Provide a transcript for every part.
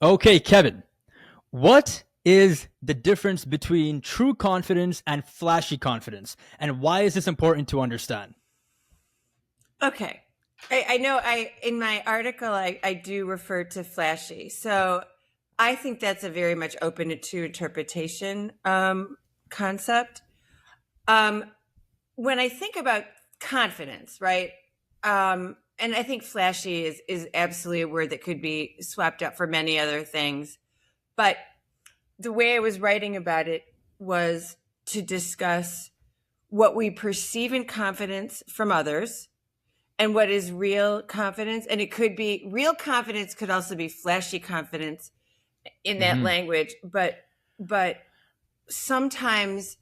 Okay, Kevin, what is the difference between true confidence and flashy confidence? And why is this important to understand? Okay. I know in my article I do refer to flashy. So I think that's a very much open to interpretation concept. Um, when I think about confidence, right? And I think flashy is absolutely a word that could be swapped out for many other things. But the way I was writing about it was to discuss what we perceive in confidence from others and what is real confidence. And it could be real confidence, could also be flashy confidence in that Mm-hmm. language. But sometimes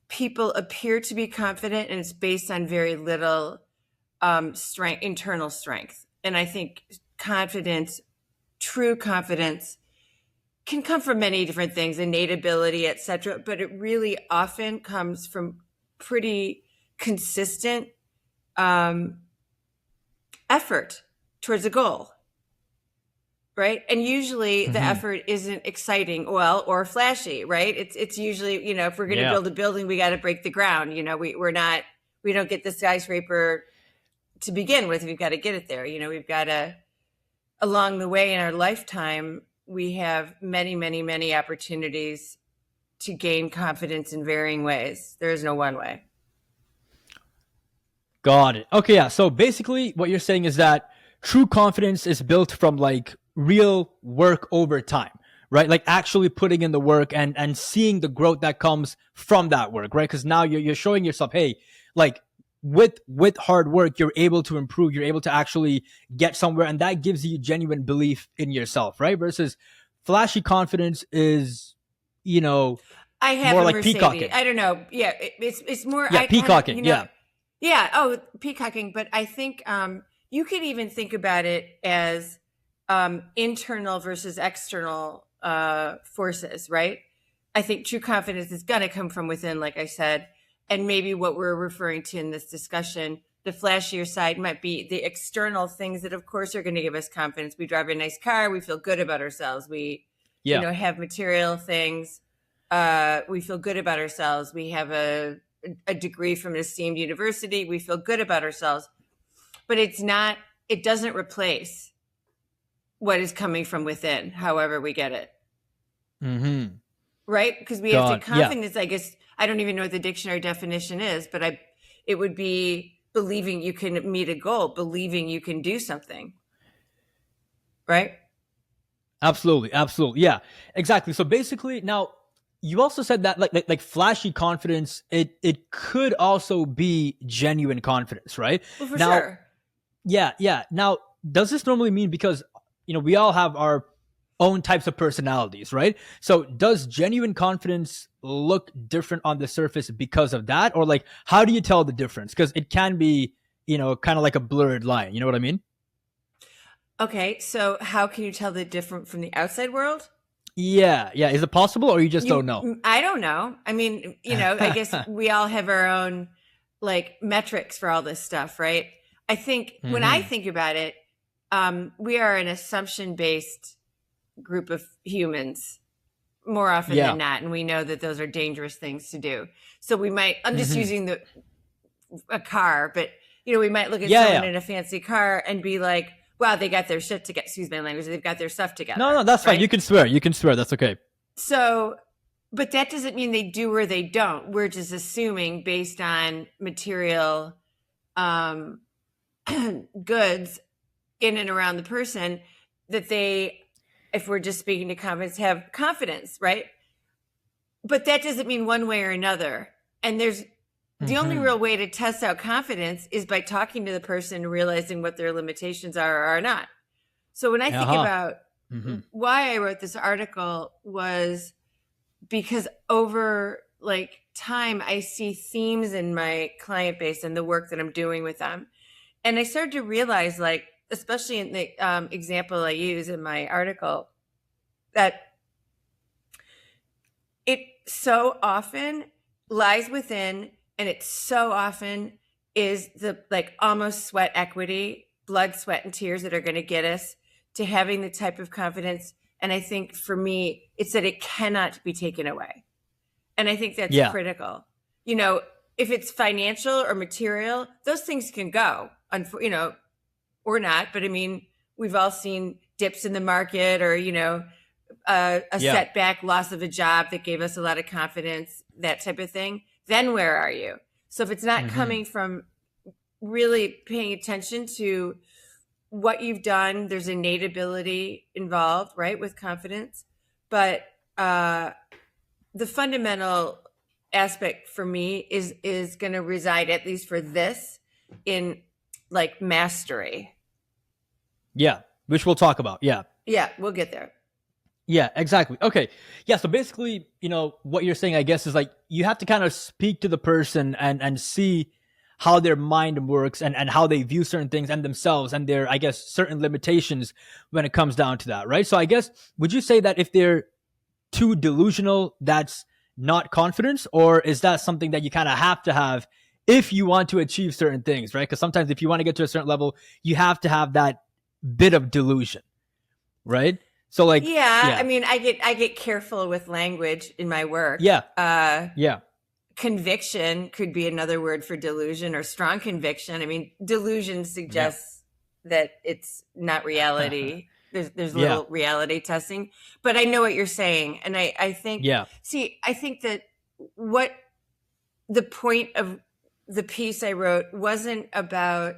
people appear to be confident and it's based on very little strength, internal strength. And I think confidence, true confidence, can come from many different things, innate ability, etc. But it really often comes from pretty consistent effort towards a goal, right? And usually the Mm-hmm. effort isn't exciting, well, or flashy, right? It's usually, if we're going to Yeah. build a building, we got to break the ground. We don't get the skyscraper to begin with. We've got to get it there. We've got to, along the way in our lifetime, we have many, many, many opportunities to gain confidence in varying ways. There is no one way. Got it. Okay, yeah. So basically, what you're saying is that true confidence is built from like real work over time, right? Like actually putting in the work and seeing the growth that comes from that work, right? Because now you're showing yourself, hey, like with hard work, you're able to improve, you're able to actually get somewhere, and that gives you genuine belief in yourself, right? Versus flashy confidence is, you know, I have more a like Mercedes. peacocking. I don't know. Yeah, it's more. Yeah, I kind of peacocking. Yeah. Yeah. Oh, peacocking. But I think you could even think about it as internal versus external forces, right? I think true confidence is going to come from within, like I said, and maybe what we're referring to in this discussion, the flashier side might be the external things that, of course, are going to give us confidence. We drive a nice car. We feel good about ourselves. We, Yeah. have material things. We feel good about ourselves. We have a degree from an esteemed university. We feel good about ourselves, but it doesn't replace what is coming from within, however we get it. Mm-hmm. Right? Because we have to Yeah. confidence, I guess, I don't even know what the dictionary definition is, but it would be believing you can meet a goal, believing you can do something. Right? Absolutely, absolutely. Yeah, exactly. So basically, now you also said that like flashy confidence, it could also be genuine confidence, right? Well, for Now, sure. yeah, yeah. Now, does this normally mean because we all have our own types of personalities, right? So does genuine confidence look different on the surface because of that, or like how do you tell the difference? Because it can be kind of like a blurred line. You know what I mean? Okay, so how can you tell the different from the outside world? Yeah, yeah. Is it possible, or you just don't know? I don't know. I mean, I guess we all have our own like metrics for all this stuff, right? I think when I Mm-hmm. think about it, we are an assumption based group of humans more often than Yeah. not. And we know that those are dangerous things to do. So I'm just Mm-hmm. using a car, but we might look at Yeah, someone yeah. in a fancy car and be like, wow, they got their shit together. Excuse my language. They've got their stuff No, together. no, that's fine. Right. You can swear. You can swear. That's okay. So, but that doesn't mean they do or they don't. We're just assuming based on material um, goods in and around the person that they, if we're just speaking to confidence, have confidence, right? But that doesn't mean one way or another. And the only Mm-hmm. real way to test out confidence is by talking to the person and realizing what their limitations are or are not. So when I think Uh-huh. about Mm-hmm. why I wrote this article was because over like time, I see themes in my client base and the work that I'm doing with them. And I started to realize, like, especially in the example I use in my article, that it so often lies within, and it so often is the like almost sweat equity, blood, sweat, and tears that are going to get us to having the type of confidence And I think for me, it's that it cannot be taken away. And I think that's Yeah. critical. You know, if it's financial or material, those things can go, you know, or not. But I mean, we've all seen dips in the market, or, you know, a setback, loss of a job that gave us a lot of confidence, that type of thing. Then where are you? So if it's not coming from really paying attention to what you've done, there's innate ability involved, right, with confidence. But the fundamental aspect for me is going to reside, at least for this, in like mastery. Yeah, which we'll talk about. Yeah. Yeah, we'll get there. Yeah, exactly. Okay. Yeah, so basically, you know, what you're saying, I guess, is like you have to kind of speak to the person and see how their mind works and how they view certain things and themselves and their, I guess, certain limitations when it comes down to that, right? So I guess, would you say that if they're too delusional, that's not confidence, or is that something that you kind of have to have if you want to achieve certain things, right? Because sometimes if you want to get to a certain level, you have to have that bit of delusion, right? So like, yeah, I mean, I get careful with language in my work. Yeah. Conviction could be another word for delusion, or strong conviction. I mean, delusion suggests that it's not reality. There's little reality testing, but I know what you're saying. And I think, I think that what the point of the piece I wrote wasn't about,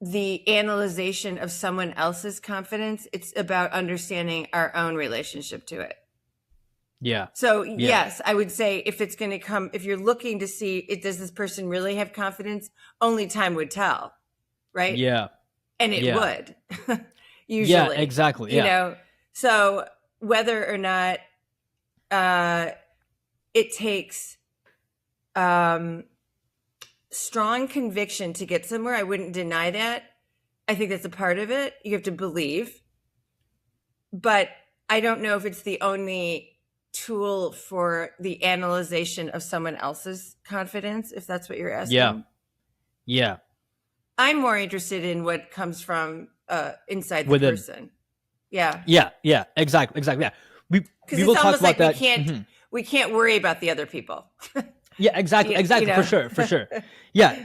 the analyzation of someone else's confidence. It's about understanding our own relationship to it. Yeah. So yes, I would say if it's going to come, if you're looking to see, does this person really have confidence? Only time would tell, right? Yeah. And it would usually. Yeah, exactly. You know, so whether or not it takes strong conviction to get somewhere, I wouldn't deny that. I think that's a part of it. You have to believe. But I don't know if it's the only tool for the analyzation of someone else's confidence, if that's what you're asking. Yeah. I'm more interested in what comes from inside the person. Yeah, exactly. Yeah, we will talk about like that. We can't worry about the other people. Yeah, exactly. You know? For sure. Yeah.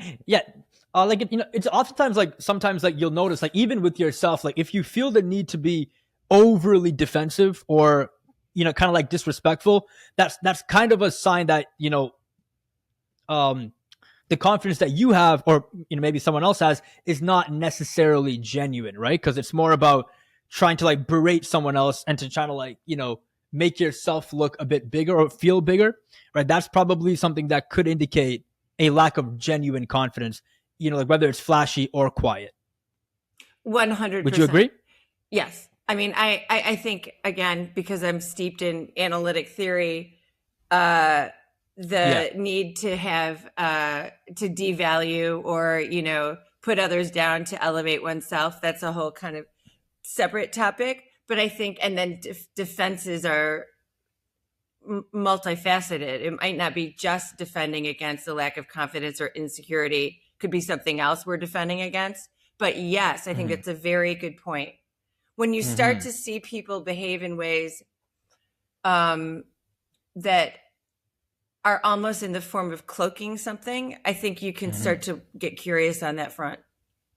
Like, you know, it's oftentimes like sometimes like you'll notice, like even with yourself, like if you feel the need to be overly defensive or, you know, kind of like disrespectful, that's kind of a sign that, you know, the confidence that you have, or, you know, maybe someone else has, is not necessarily genuine, right? Because it's more about trying to like berate someone else and to try to like, you know, make yourself look a bit bigger or feel bigger, right? That's probably something that could indicate a lack of genuine confidence, you know, like whether it's flashy or quiet. 100%. Would you agree? Yes. I mean, I think, again, because I'm steeped in analytic theory, the need to have, to devalue or, you know, put others down to elevate oneself, that's a whole kind of separate topic. But I think, and then defenses are multifaceted. It might not be just defending against the lack of confidence or insecurity. Could be something else we're defending against. But yes, I think that's a very good point. When you start to see people behave in ways that are almost in the form of cloaking something, I think you can start to get curious on that front.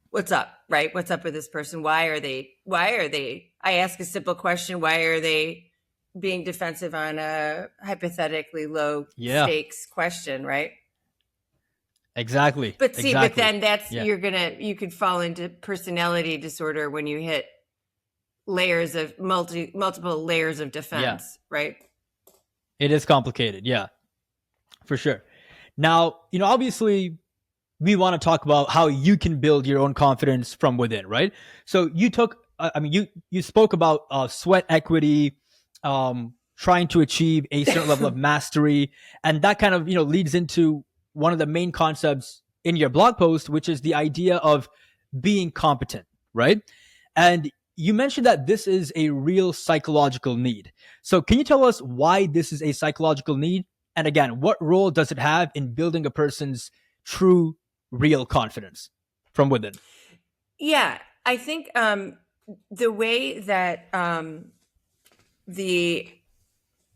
What's up, right? What's up with this person? Why are they, I ask a simple question. Why are they being defensive on a hypothetically low stakes question, right? Exactly. But see, but then that's, you could fall into personality disorder when you hit layers of multiple layers of defense, right? It is complicated. Yeah, for sure. Now, you know, obviously we want to talk about how you can build your own confidence from within, right? So you took, you spoke about sweat equity, trying to achieve a certain level of mastery. And that kind of, you know, leads into one of the main concepts in your blog post, which is the idea of being competent, right? And you mentioned that this is a real psychological need. So can you tell us why this is a psychological need? And again, what role does it have in building a person's true, real confidence from within? Yeah, I think the way that the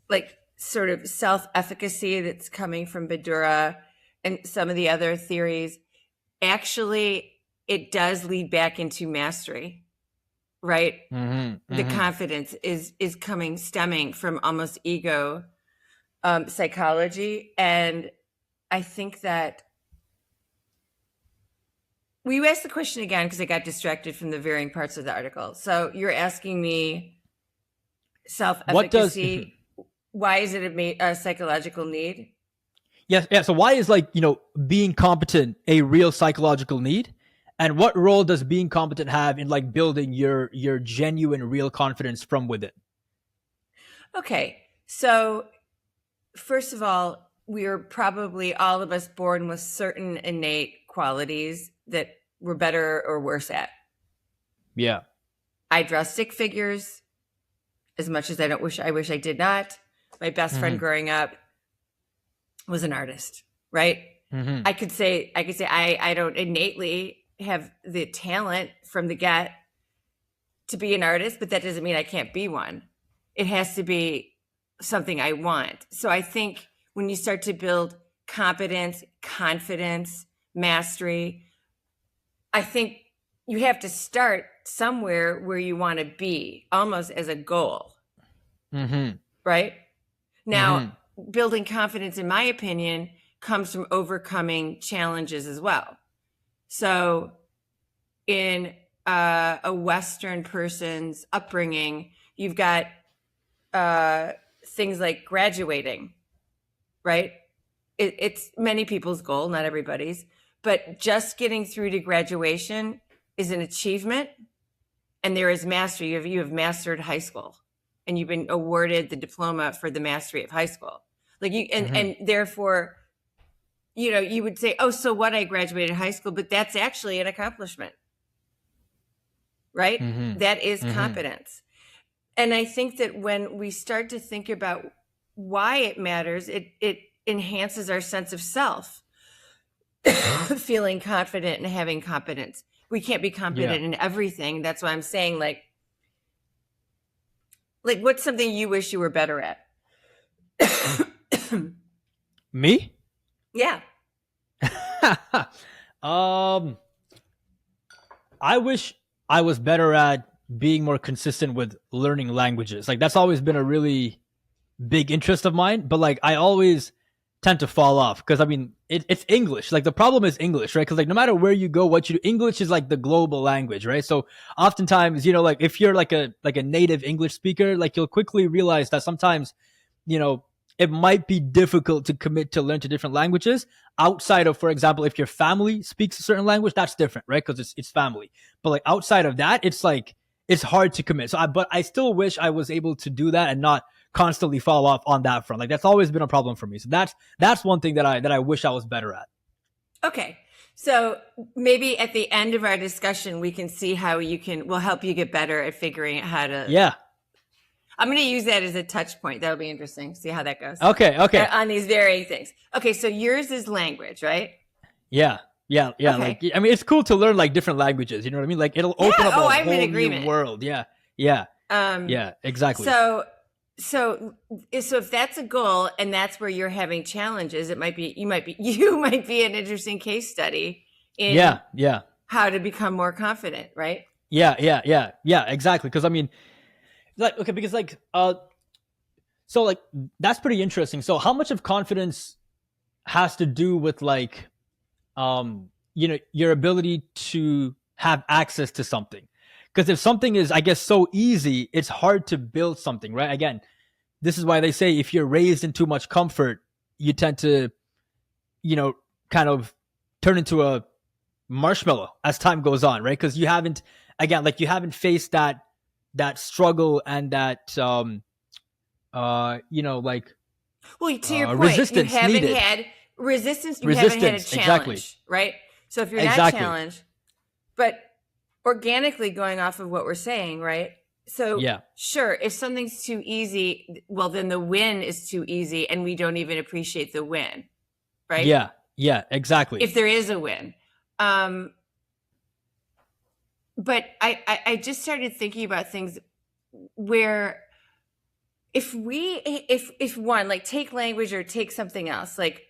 like sort of self-efficacy that's coming from Badura and some of the other theories, actually it does lead back into mastery, right? The confidence is stemming from almost ego psychology. And I think that we asked the question again because I got distracted from the varying parts of the article. So you're asking me self-efficacy. Why is it a psychological need? Yes. Yeah. So why is being competent a real psychological need? And what role does being competent have in like building your genuine, real confidence from within? Okay. So first of all, we are probably all of us born with certain innate qualities that we're better or worse at. Yeah. I draw stick figures as much as I wish I did not. My best friend growing up was an artist, right? I could say I don't innately have the talent from the get to be an artist, but that doesn't mean I can't be one. It has to be something I want. So I think when you start to build competence, confidence, mastery, I think you have to start somewhere where you want to be, almost as a goal. Right? Now, building confidence, in my opinion, comes from overcoming challenges as well. So in a Western person's upbringing, you've got things like graduating, right? It's many people's goal, not everybody's, but just getting through to graduation is an achievement, and there is mastery. You have mastered high school, and you've been awarded the diploma for the mastery of high school. Like you, and therefore, you would say, oh, so what? I graduated high school, but that's actually an accomplishment, right? That is competence. And I think that when we start to think about why it matters, it enhances our sense of self, feeling confident and having competence. We can't be competent in everything. That's why I'm saying, like, what's something you wish you were better at? Me? Yeah. I wish I was better at being more consistent with learning languages. Like that's always been a really big interest of mine, but like I always tend to fall off because I mean it's English. Like the problem is English, right? Because like no matter where you go, what you do, English is like the global language, right? So oftentimes, like if you're like a native English speaker, like you'll quickly realize that sometimes, it might be difficult to commit to learn to different languages outside of, for example, if your family speaks a certain language, that's different, right? Because it's family. But like outside of that, it's like it's hard to commit. But I still wish I was able to do that and not constantly fall off on that front. Like that's always been a problem for me. So that's one thing that I wish I was better at. Okay. So maybe at the end of our discussion, we can see how we'll help you get better at figuring out how to. Yeah. I'm going to use that as a touch point. That'll be interesting. See how that goes. Okay. On these varying things. Okay. So yours is language, right? Yeah. Okay. Like, I mean, it's cool to learn like different languages. You know what I mean? Like it'll open up a whole new world. Yeah. Yeah, exactly. So if that's a goal and that's where you're having challenges, you might be an interesting case study in how to become more confident, right? Yeah, exactly. Because I mean, like, okay, because like, so like that's pretty interesting. So how much of confidence has to do with like, your ability to have access to something? Because if something is, I guess, so easy, it's hard to build something, right? Again, this is why they say if you're raised in too much comfort, you tend to, kind of turn into a marshmallow as time goes on, right? Because you haven't faced that struggle and that, like, well, to your point, resistance you haven't needed. had resistance. You haven't had a challenge, exactly. Right? So if you're not challenged, but organically going off of what we're saying, right? So sure, if something's too easy, well, then the win is too easy and we don't even appreciate the win, right? Yeah, exactly. If there is a win. but I just started thinking about things where if one, like, take language or take something else, like,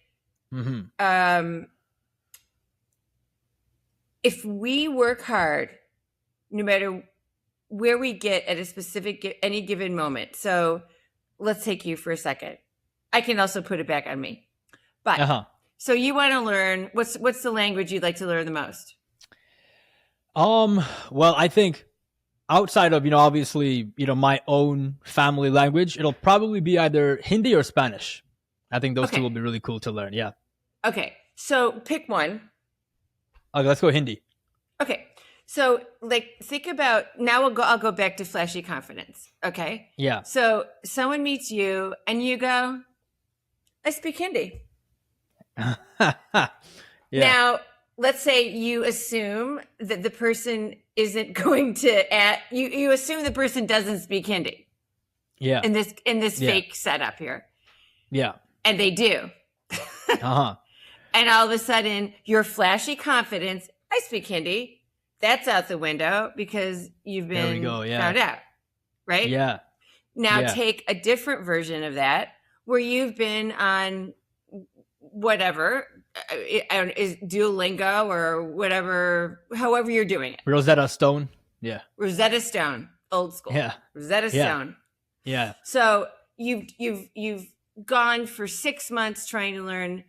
if we work hard, no matter where we get at a specific, any given moment. So let's take you for a second. I can also put it back on me. But so you want to learn, what's the language you'd like to learn the most? Well, I think outside of, obviously, my own family language, it'll probably be either Hindi or Spanish. I think those two will be really cool to learn. Yeah. Okay. So pick one. Okay, let's go Hindi. Okay. So, like, think about, now I'll go back to flashy confidence. Okay. Yeah. So someone meets you and you go, I speak Hindi. Yeah. Now, let's say you assume that the person isn't going to you assume the person doesn't speak Hindi. Yeah. In this fake setup here. Yeah. And they do. And all of a sudden, your flashy confidence, I speak Hindi, that's out the window because you've been found out. Right? Yeah. Now take a different version of that where you've been on whatever, is Duolingo or whatever, however you're doing it. Rosetta Stone. Yeah. Rosetta Stone, old school. Yeah. Rosetta Stone. Yeah. So you've gone for 6 months trying to learn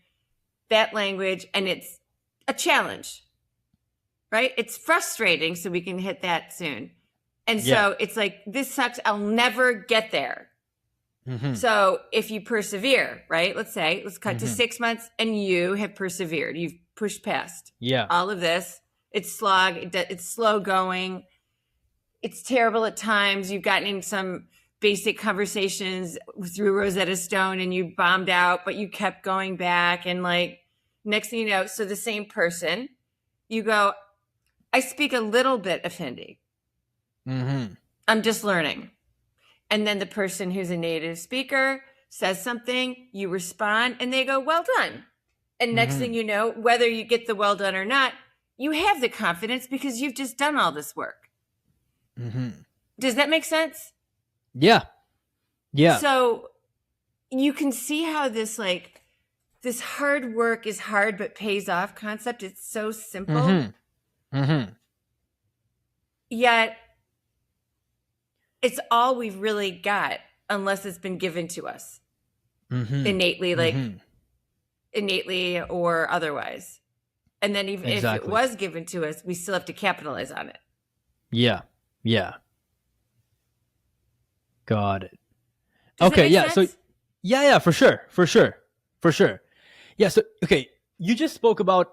that language, and it's a challenge, right? It's frustrating, so we can hit that soon. And so it's like, this sucks. I'll never get there. So if you persevere, right? Let's cut to 6 months and you have persevered. You've pushed past all of this. It's slog. It's slow going. It's terrible at times. You've gotten in some basic conversations through Rosetta Stone and you bombed out, but you kept going back. And, like, next thing you know, so the same person, you go, I speak a little bit of Hindi. I'm just learning. And then the person who's a native speaker says something, you respond, and they go, well done. And next thing you know, whether you get the well done or not, you have the confidence because you've just done all this work. Does that make sense? Yeah. Yeah. So you can see how this hard work is hard but pays off concept. It's so simple. Yet it's all we've really got unless it's been given to us innately, innately or otherwise. And then even if it was given to us, we still have to capitalize on it. Yeah. Yeah. Got it. Does okay. Yeah. Sense? So yeah, for sure. Yeah. So, okay. You just spoke about,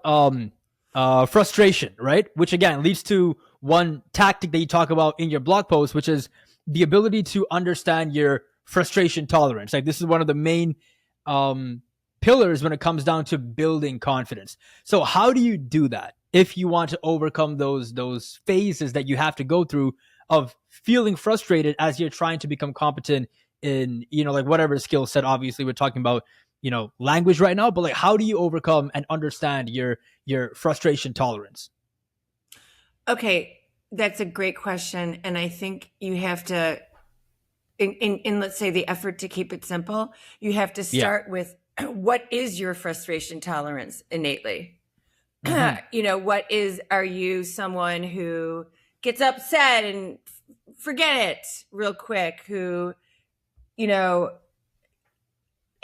frustration, right? Which again leads to one tactic that you talk about in your blog post, which is the ability to understand your frustration tolerance. Like, this is one of the main pillars when it comes down to building confidence. So how do you do that if you want to overcome those phases that you have to go through of feeling frustrated as you're trying to become competent in, like, whatever skill set? Obviously we're talking about, language right now, but, like, how do you overcome and understand your frustration tolerance? Okay, that's a great question. And I think you have to, in let's say the effort to keep it simple, you have to start with, what is your frustration tolerance innately? Are you someone who gets upset and forget it real quick, who,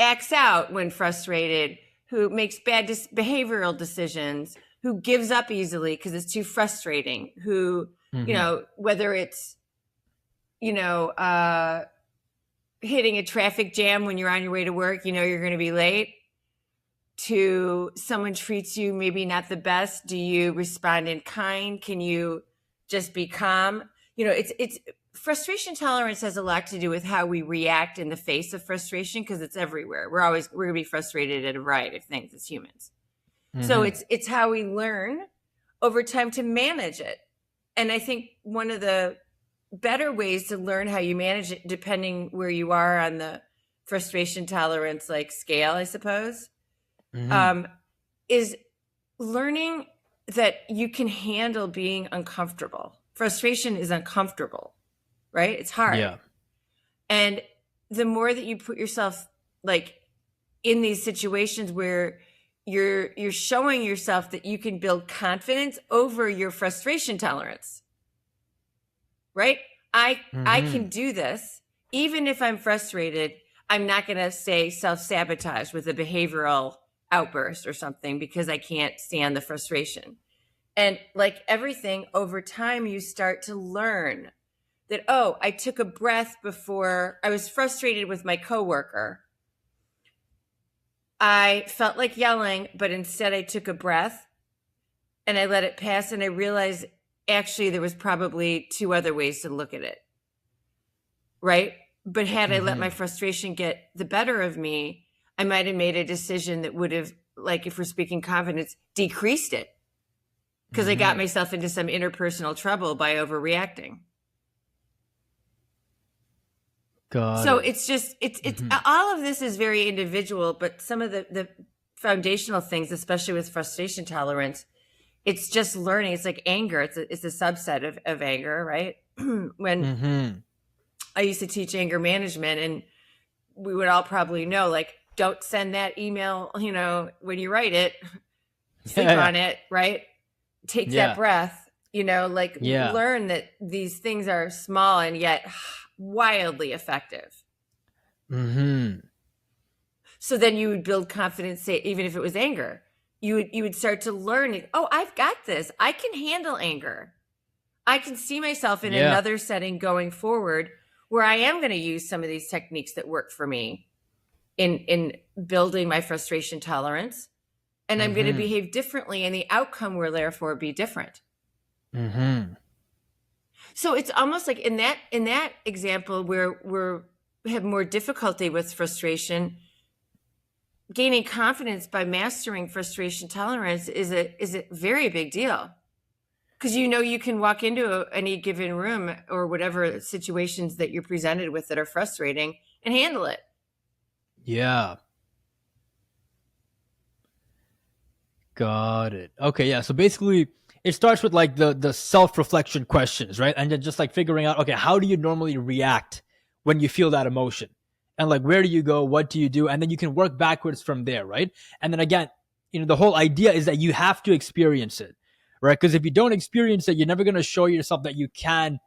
acts out when frustrated, who makes bad behavioral decisions, who gives up easily because it's too frustrating, who, whether it's, hitting a traffic jam when you're on your way to work, you're going to be late, to someone treats you maybe not the best. Do you respond in kind? Can you just be calm? It's frustration tolerance has a lot to do with how we react in the face of frustration, because it's everywhere. We're going to be frustrated at a variety of things as humans. So it's how we learn over time to manage it. And I think one of the better ways to learn how you manage it, depending where you are on the frustration tolerance, like, scale, I suppose, is learning that you can handle being uncomfortable frustration is uncomfortable, right? It's hard. Yeah. And the more that you put yourself like in these situations where you're showing yourself that you can build confidence over your frustration tolerance, right? I can do this. Even if I'm frustrated, I'm not going to say self-sabotage with a behavioral outburst or something because I can't stand the frustration. And like everything, over time, you start to learn that, oh, I took a breath before I was frustrated with my coworker. I felt like yelling, but instead I took a breath and I let it pass. And I realized actually there was probably two other ways to look at it. Right? But had I let my frustration get the better of me, I might have made a decision that would have, like, if we're speaking confidence, decreased it. Because I got myself into some interpersonal trouble by overreacting. So it's just, it's all of this is very individual, but some of the foundational things, especially with frustration tolerance, it's just learning. It's like anger. It's a subset of anger, right? When I used to teach anger management, and we would all probably know, like, don't send that email, you know, when you write it, think on it, right? Take that breath, you know, like learn that these things are small and yet wildly effective. So then you would build confidence, say, even if it was anger, you would start to learn, oh, I've got this. I can handle anger. I can see myself in another setting going forward where I am going to use some of these techniques that work for me in building my frustration tolerance. And I'm going to behave differently, and the outcome will therefore be different. So it's almost like in that example where we have more difficulty with frustration, gaining confidence by mastering frustration tolerance is a very big deal. Because you know you can walk into any given room or whatever situations that you're presented with that are frustrating and handle it. Yeah. Got it. Okay, yeah. So basically, it starts with like the self-reflection questions, right? And then just like figuring out, okay, how do you normally react when you feel that emotion? And like, where do you go? What do you do? And then you can work backwards from there, right? And then again, you know, the whole idea is that you have to experience it, right? Because if you don't experience it, you're never going to show yourself that you can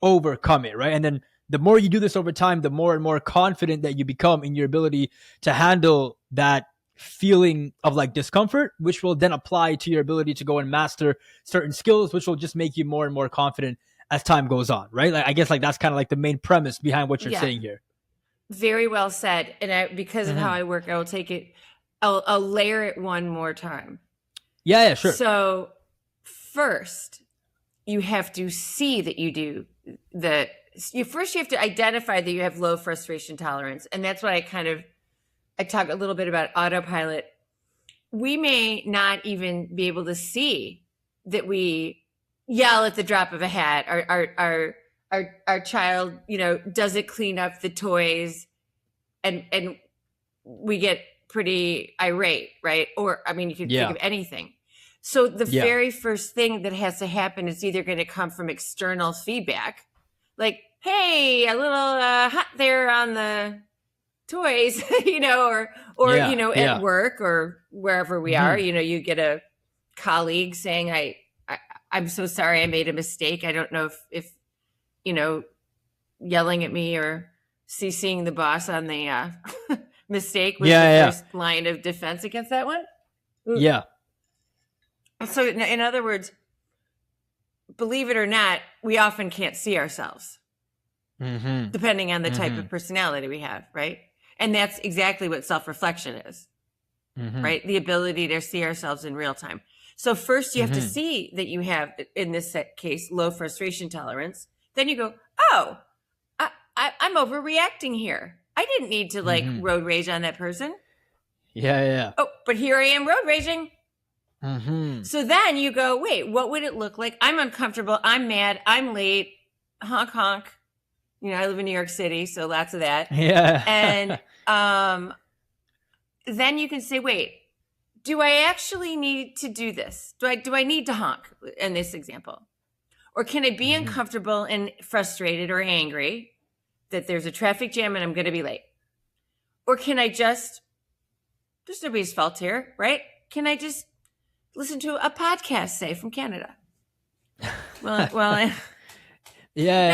overcome it, right? And then the more you do this over time, the more and more confident that you become in your ability to handle that feeling of like discomfort, which will then apply to your ability to go and master certain skills, which will just make you more and more confident as time goes on, right? Like, I guess like that's kind of like the main premise behind what you're saying here. Very well said. And because of how I work, I will take it, I'll layer it one more time. Yeah, sure. So first, you have to see that you do you have to identify that you have low frustration tolerance. And that's what I talk a little bit about autopilot. We may not even be able to see that we yell at the drop of a hat. Our child, you know, doesn't clean up the toys, and we get pretty irate, right? Or I mean, you can think of anything. So the very first thing that has to happen is either going to come from external feedback, like, "Hey, a little hot there on the toys," you know, or you know, at work or wherever we are, you know, you get a colleague saying, I'm so sorry, I made a mistake. I don't know if you know, yelling at me or CCing the boss on the mistake was the first line of defense against that one. Yeah. So in other words, believe it or not, we often can't see ourselves, depending on the type of personality we have, right? And that's exactly what self-reflection is, right? The ability to see ourselves in real time. So first you have to see that you have, in this case, low frustration tolerance. Then you go, oh, I'm overreacting here. I didn't need to like road rage on that person. Yeah. Oh, but here I am road raging. So then you go, wait, what would it look like? I'm uncomfortable. I'm mad. I'm late. Honk, honk. You know, I live in New York City, so lots of that. Yeah. And then you can say, wait, do I actually need to do this? Do I need to honk in this example? Or can I be uncomfortable and frustrated or angry that there's a traffic jam and I'm going to be late? Or can I just, there's nobody's fault here, right? Can I just listen to a podcast, say, from Canada? Yeah.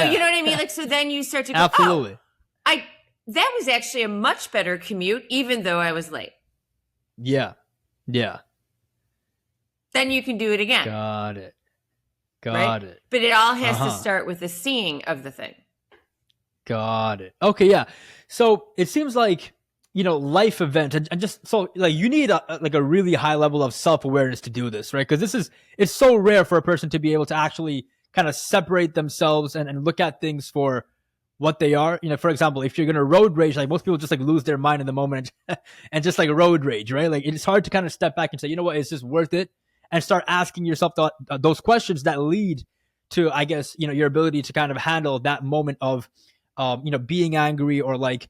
No, you know what I mean? Like, so then you start to go, Absolutely. that was actually a much better commute, even though I was late. Yeah. Yeah. Then you can do it again. Got it. Got it. But it all has to start with the seeing of the thing. Got it. Okay, yeah. So it seems like, life events and just so like you need a really high level of self-awareness to do this, right? Because it's so rare for a person to be able to actually kind of separate themselves and look at things for what they are. For example, if you're going to road rage, like most people just like lose their mind in the moment and just like road rage, right? Like it's hard to kind of step back and say, you know what, is this worth it? And start asking yourself those questions that lead to, I guess, your ability to kind of handle that moment of, being angry or like,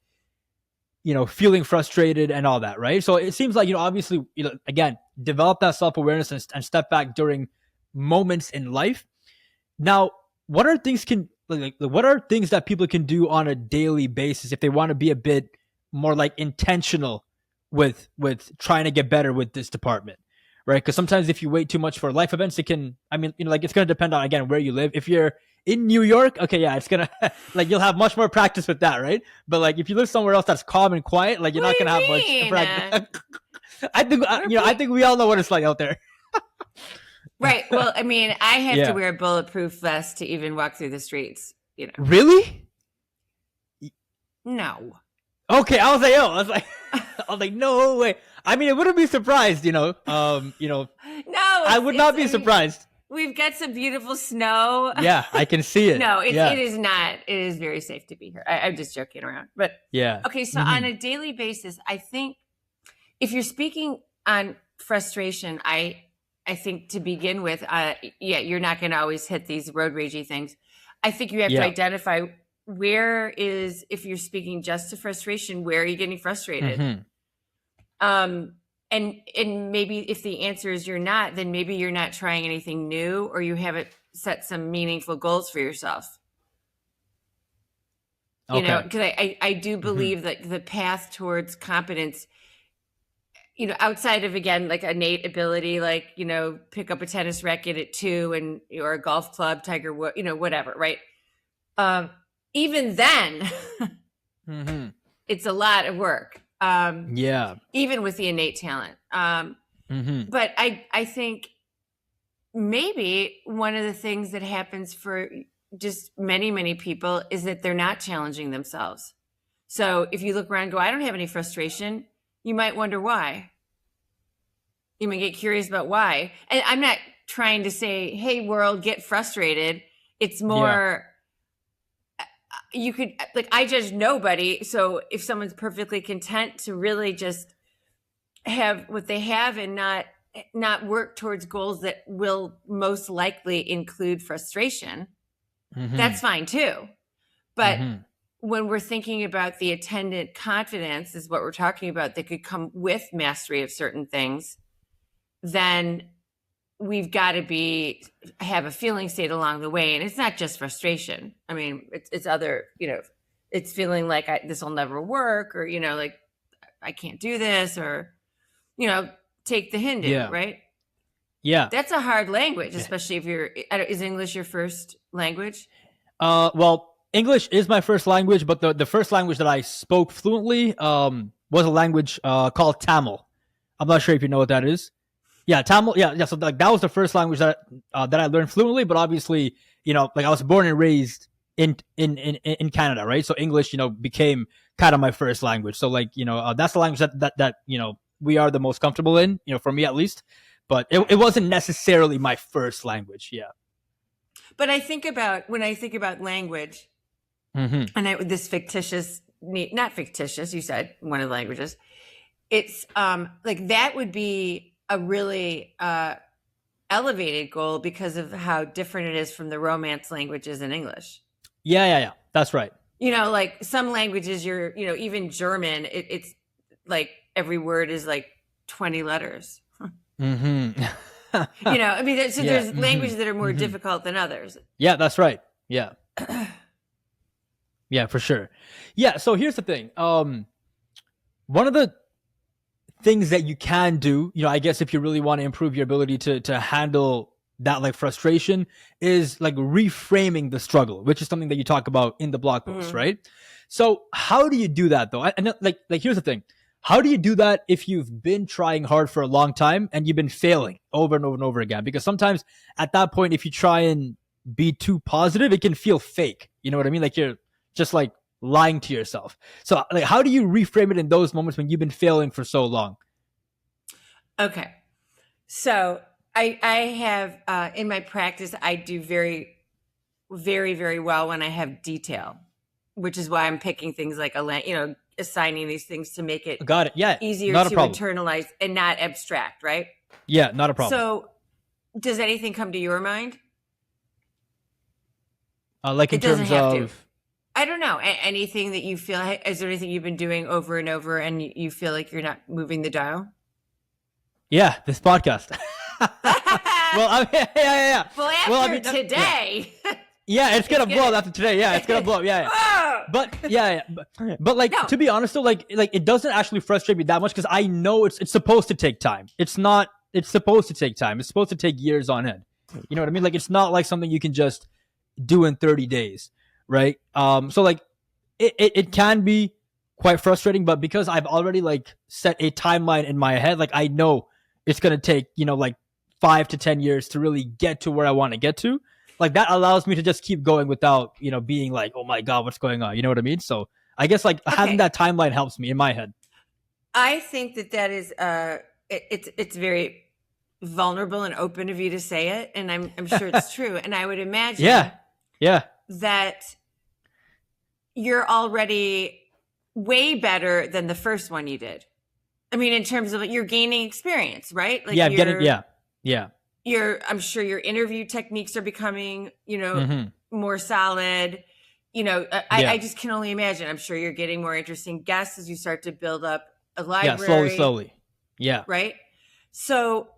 feeling frustrated and all that, right? So it seems like, obviously, again, develop that self-awareness and step back during moments in life. Now, what are things that people can do on a daily basis if they want to be a bit more like intentional with trying to get better with this department? Right? Because sometimes if you wait too much for life events, it's going to depend on, again, where you live. If you're in New York, okay, yeah, it's going to, like, you'll have much more practice with that, right? But, like, if you live somewhere else that's calm and quiet, like, you're not going to have much practice. I think we all know what it's like out there. Right. Well, I mean, I have to wear a bulletproof vest to even walk through the streets, Really? No. Okay, I was like, no way. I mean, it wouldn't be surprised, No, I would not be surprised. We've got some beautiful snow. Yeah, I can see it. No, it is not. It is very safe to be here. I'm just joking around. But yeah. Okay, so on a daily basis, I think if you're speaking on frustration, I think to begin with, you're not going to always hit these road ragey things. I think you have to identify if you're speaking just to frustration, where are you getting frustrated? And maybe if the answer is you're not, then maybe you're not trying anything new, or you haven't set some meaningful goals for yourself. Because I do believe that the path towards competence, outside of, again, like innate ability, like, pick up a tennis racket at 2 or a golf club, Tiger Woods, whatever, right? Even then, it's a lot of work. Even with the innate talent. But I think maybe one of the things that happens for just many, many people is that they're not challenging themselves. So if you look around and go, I don't have any frustration, you might wonder why. You might get curious about why. And I'm not trying to say, hey, world, get frustrated. It's more... You could, like, I judge nobody. So if someone's perfectly content to really just have what they have and not work towards goals that will most likely include frustration, that's fine too. But when we're thinking about the attendant confidence is what we're talking about that could come with mastery of certain things, then we've got to have a feeling state along the way. And it's not just frustration. I mean, it's other, it's feeling like this will never work, or, like I can't do this, or, take the Hindu, right? Yeah. That's a hard language, especially if is English your first language? Well, English is my first language, but the first language that I spoke fluently, was a language, called Tamil. I'm not sure if you know what that is. Yeah, Tamil. Yeah. So like that was the first language that I learned fluently. But obviously, like I was born and raised in Canada, right? So English, became kind of my first language. So like, that's the language that we are the most comfortable in, for me at least. But it wasn't necessarily my first language. Yeah. But when I think about language, and this fictitious, not fictitious, you said one of the languages, it's like that would be a really elevated goal because of how different it is from the Romance languages in English. Yeah. That's right. Like some languages, even German, it's like every word is like 20 letters. You know, I mean, so Yeah. there's languages that are more difficult than others. Yeah, that's right. Yeah. Yeah, for sure. Yeah. So here's the thing. One of the things that you can do, you know, I guess if you really want to improve your ability to handle that like frustration is like reframing the struggle, which is something that you talk about in the blog post, right? So how do you do that though? And like here's the thing. How do you do that if you've been trying hard for a long time and you've been failing over and over and over again? Because sometimes at that point, if you try and be too positive, it can feel fake. You know what I mean? Like you're just like lying to yourself. So like, how do you reframe it in those moments when you've been failing for so long? Okay. So I have, in my practice, I do very, very, very well when I have detail, which is why I'm picking things like, assigning these things to make it Got it. Yeah. easier Not a to problem. internalize and not abstract, right? Yeah, not a problem. So does anything come to your mind? Like in It doesn't terms have to. of, I don't know. Anything that you feel, is there anything you've been doing over and over and you feel like you're not moving the dial? yeah, this podcast. Well, I mean, yeah. Well, after today. Yeah, it's gonna blow up after today. Yeah, it's gonna blow up. Yeah. But but like, No. to be honest though, like it doesn't actually frustrate me that much because I know it's supposed to take time. It's supposed to take time. It's supposed to take years on end. You know what I mean? Like it's not like something you can just do in 30 days, right? So like it can be quite frustrating, but because I've already like set a timeline in my head, like I know it's gonna take, you know, like 5 to 10 years to really get to where I want to get to. Like that allows me to just keep going without, you know, being like, oh my God, what's going on? You know what I mean? So I guess like having that timeline helps me in my head. I think that is it's very vulnerable and open of you to say it, and I'm sure it's true. And I would imagine that you're already way better than the first one you did. I mean, in terms of you're gaining experience, right? Like I'm sure your interview techniques are becoming, you know, more solid. You know, I just can only imagine. I'm sure you're getting more interesting guests as you start to build up a library. Yeah, slowly. Yeah. Right. So,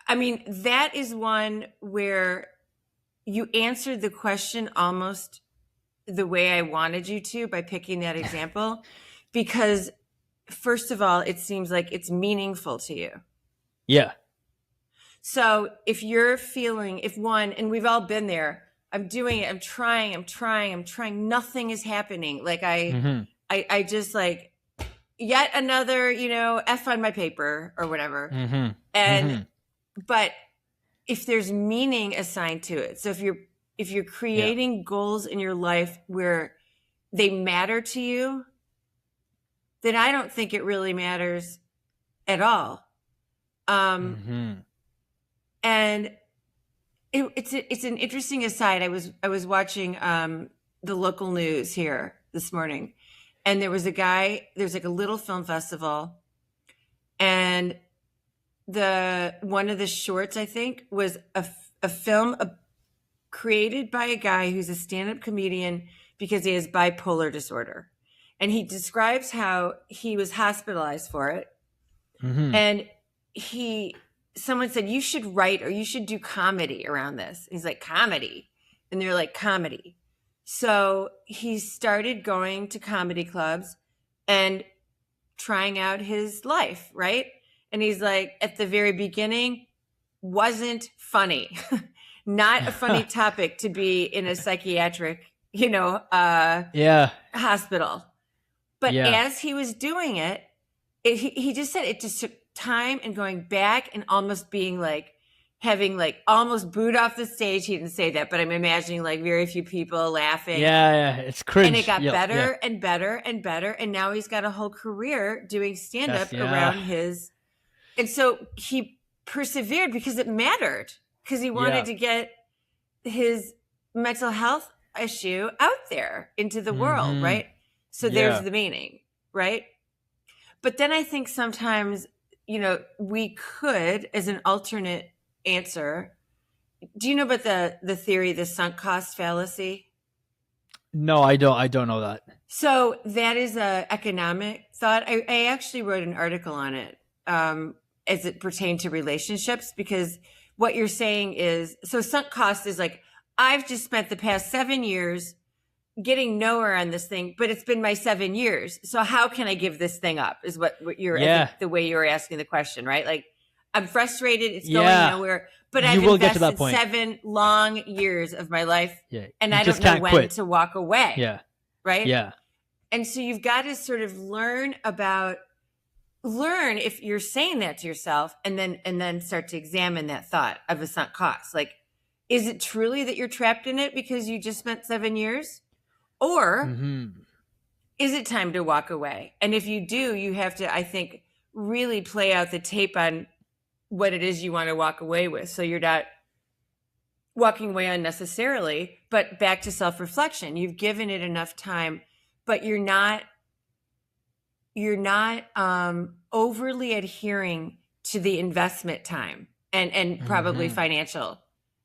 I mean, that is one where you answered the question almost the way I wanted you to by picking that example, because first of all, it seems like it's meaningful to you. Yeah. So if you're feeling, and we've all been there, I'm doing it, I'm trying, nothing is happening. Like I just like yet another, you know, F on my paper or whatever. But if there's meaning assigned to it, so if you're creating goals in your life where they matter to you, then I don't think it really matters at all. And it's an interesting aside. I was watching the local news here this morning, and there's like a little film festival, and one of the shorts, I think, was a film created by a guy who's a stand-up comedian because he has bipolar disorder, and he describes how he was hospitalized for it, and someone said, you should write or you should do comedy around this. He's like, comedy? And they're like, comedy. So he started going to comedy clubs and trying out his life, right? And he's like, at the very beginning, wasn't funny. Not a funny topic to be in a psychiatric, hospital. But as he was doing it, he just said it just took time and going back and almost being like having like almost booed off the stage. He didn't say that, but I'm imagining like very few people laughing. Yeah, it's cringe. And it got better and better and better. And now he's got a whole career doing stand-up around his. And so he persevered because it mattered, because he wanted to get his mental health issue out there into the world, right? So there's the meaning, right? But then I think sometimes, we could, as an alternate answer, do you know about the theory, the sunk cost fallacy? No, I don't know that. So that is a economic thought. I actually wrote an article on it. as it pertains to relationships, because what you're saying is, so sunk cost is like, I've just spent the past 7 years getting nowhere on this thing, but it's been my 7 years. So how can I give this thing up is what you're, I think the way you were asking the question, right? Like, I'm frustrated. It's going nowhere, but I've invested 7 long years of my life and I don't know when to walk away. Yeah. Right. Yeah. And so you've got to sort of learn if you're saying that to yourself, and then start to examine that thought of a sunk cost. Like, is it truly that you're trapped in it because you just spent 7 years? Or is it time to walk away? And if you do, you have to, I think, really play out the tape on what it is you want to walk away with. So you're not walking away unnecessarily, but back to self-reflection. You've given it enough time, but you're not overly adhering to the investment time and probably financial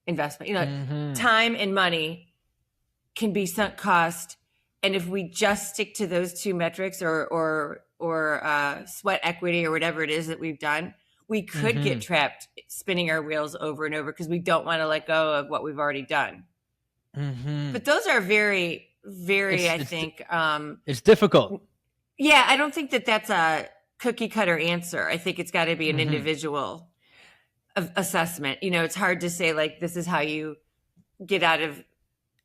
investment. You know, time and money can be sunk cost. And if we just stick to those two metrics or sweat equity or whatever it is that we've done, we could get trapped spinning our wheels over and over because we don't want to let go of what we've already done. But those are very, very, I think. It's difficult. Yeah, I don't think that that's a cookie cutter answer. I think it's got to be an individual assessment. You know, it's hard to say, like, this is how you get out of,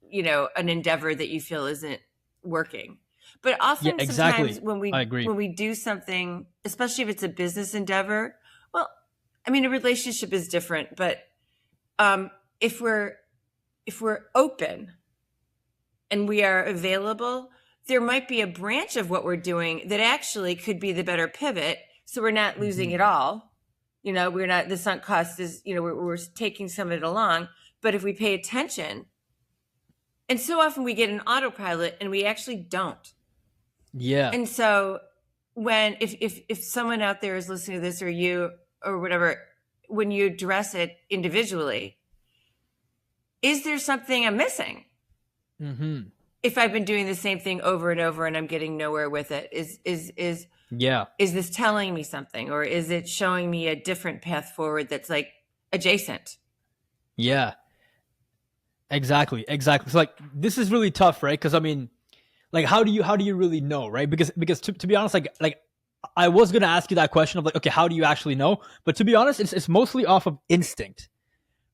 you know, an endeavor that you feel isn't working. But often sometimes when we do something, especially if it's a business endeavor, well, I mean, a relationship is different, but if we're open and we are available, there might be a branch of what we're doing that actually could be the better pivot. So we're not losing it all. You know, we're not, the sunk cost is, you know, we're taking some of it along. But if we pay attention, and so often we get an autopilot and we actually don't. Yeah. And so when, if someone out there is listening to this, or you or whatever, when you address it individually, is there something I'm missing? If I've been doing the same thing over and over and I'm getting nowhere with it, is this telling me something, or is it showing me a different path forward that's like adjacent? Yeah, exactly. So like, this is really tough, right? Because I mean, like, how do you really know, right? Because to be honest, like I was gonna ask you that question of like, okay, how do you actually know? But to be honest, it's mostly off of instinct.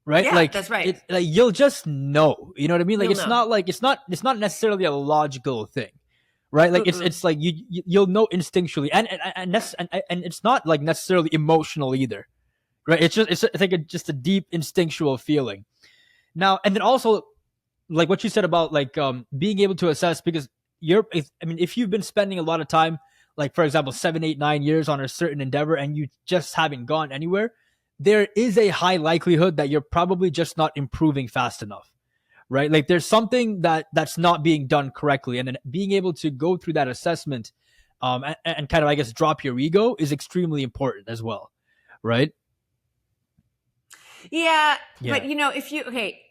Right? Yeah, like, that's right. Like, you'll just know, you know what I mean? Like, You'll it's know. not like, it's not necessarily a logical thing, right? Like, it's like you'll know instinctually, and it's not like necessarily emotional either, right? It's like just a deep instinctual feeling. Now, and then also, like what you said about like being able to assess, because if you've been spending a lot of time, like for example, 7, 8, 9 years on a certain endeavor, and you just haven't gone anywhere, there is a high likelihood that you're probably just not improving fast enough, right? Like, there's something that's not being done correctly. And then being able to go through that assessment and kind of, I guess, drop your ego is extremely important as well, right? Yeah. But, you know,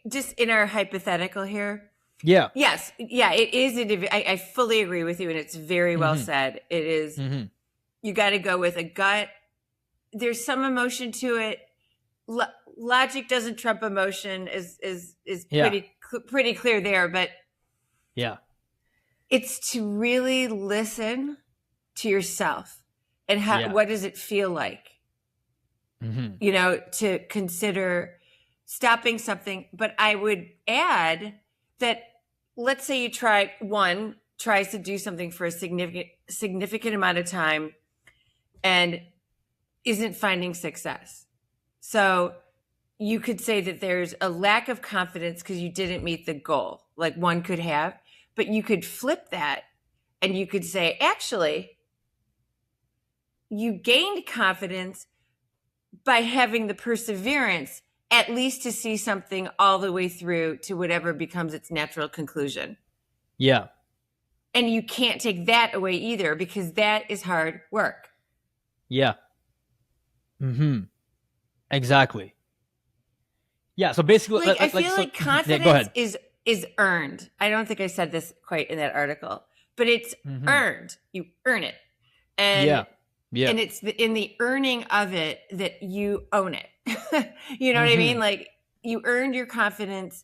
just in our hypothetical here. Yeah. Yes. Yeah, it is. I fully agree with you. And it's very well said. It is. You got to go with a gut. There's some emotion to it. Logic doesn't trump emotion is pretty clear there. But yeah, it's to really listen to yourself and what does it feel like? You know, to consider stopping something. But I would add that, let's say you tries to do something for a significant amount of time and isn't finding success. So you could say that there's a lack of confidence because you didn't meet the goal, like one could have, but you could flip that and you could say, actually, you gained confidence by having the perseverance, at least to see something all the way through to whatever becomes its natural conclusion. Yeah. And you can't take that away either, because that is hard work. Yeah. Exactly. Yeah. So basically, I feel like confidence is earned. I don't think I said this quite in that article, but it's earned. You earn it. And Yeah. And it's in the earning of it that you own it. You know what I mean? Like, you earned your confidence,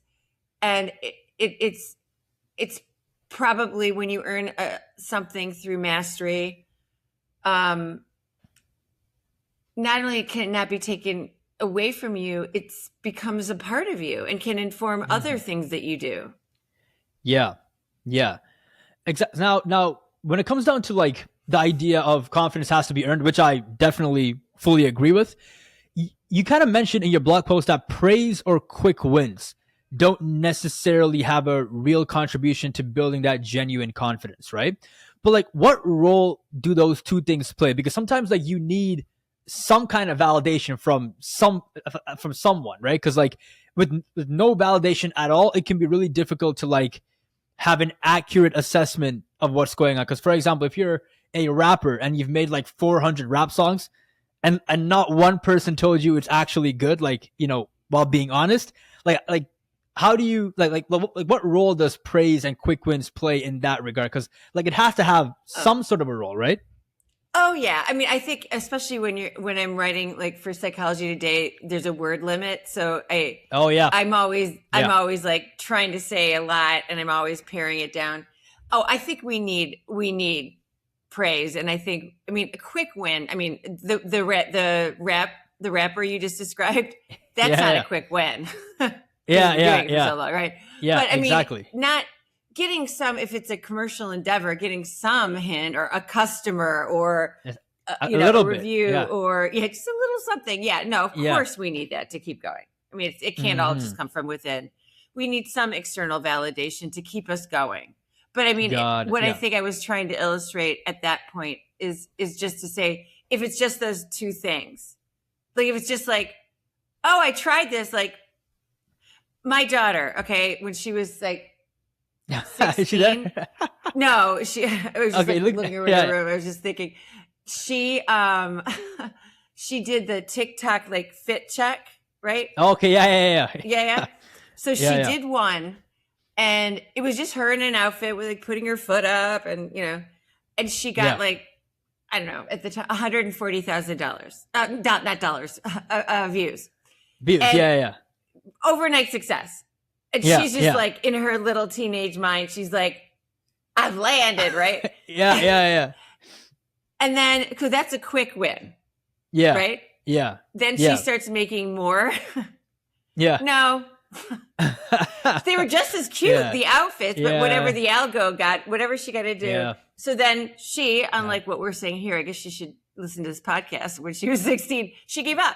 and it's probably when you earn something through mastery, not only can it not be taken away from you, it becomes a part of you and can inform other things that you do. Yeah. Yeah. Exactly. Now, when it comes down to like the idea of confidence has to be earned, which I definitely fully agree with, you kind of mentioned in your blog post that praise or quick wins don't necessarily have a real contribution to building that genuine confidence, right? But like, what role do those two things play? Because sometimes like you need some kind of validation from someone, right? Because like with no validation at all, it can be really difficult to like have an accurate assessment of what's going on. Because for example, if you're a rapper and you've made like 400 rap songs, and not one person told you it's actually good, like, you know, while being honest, like how do you like what role does praise and quick wins play in that regard? Because like it has to have some sort of a role, right? Oh yeah. I mean, I think especially when I'm writing like for Psychology Today, there's a word limit. So I'm always like trying to say a lot, and I'm always paring it down. Oh, I think we need praise. And I think, I mean, a quick win. I mean, the rapper you just described, that's not a quick win. Yeah. So long, right. Yeah, but I exactly. mean, not getting some, if it's a commercial endeavor, getting some hint or a customer or a little review bit, or just a little something. Yeah, no, of course we need that to keep going. I mean, it can't all just come from within. We need some external validation to keep us going. But I mean, I think I was trying to illustrate at that point is just to say, if it's just those two things, like if it's just like, oh, I tried this, like my daughter, okay, when she was like 16, Is she there? no, I was just looking around the room. I was just thinking, she did the TikTok like fit check, right? Okay, yeah. So she did one. And it was just her in an outfit with like putting her foot up, and and she got like, I don't know, at the time $140,000, not dollars, views. Views, and overnight success. And she's just like in her little teenage mind, she's like, I've landed, right? Yeah. And then, because that's a quick win. Yeah. Right? Yeah. Then she starts making more. Yeah. No. They were just as cute, the outfits, but whatever the algo got, whatever she got to do. Yeah. So then she, unlike what we're saying here, I guess she should listen to this podcast, when she was 16, she gave up.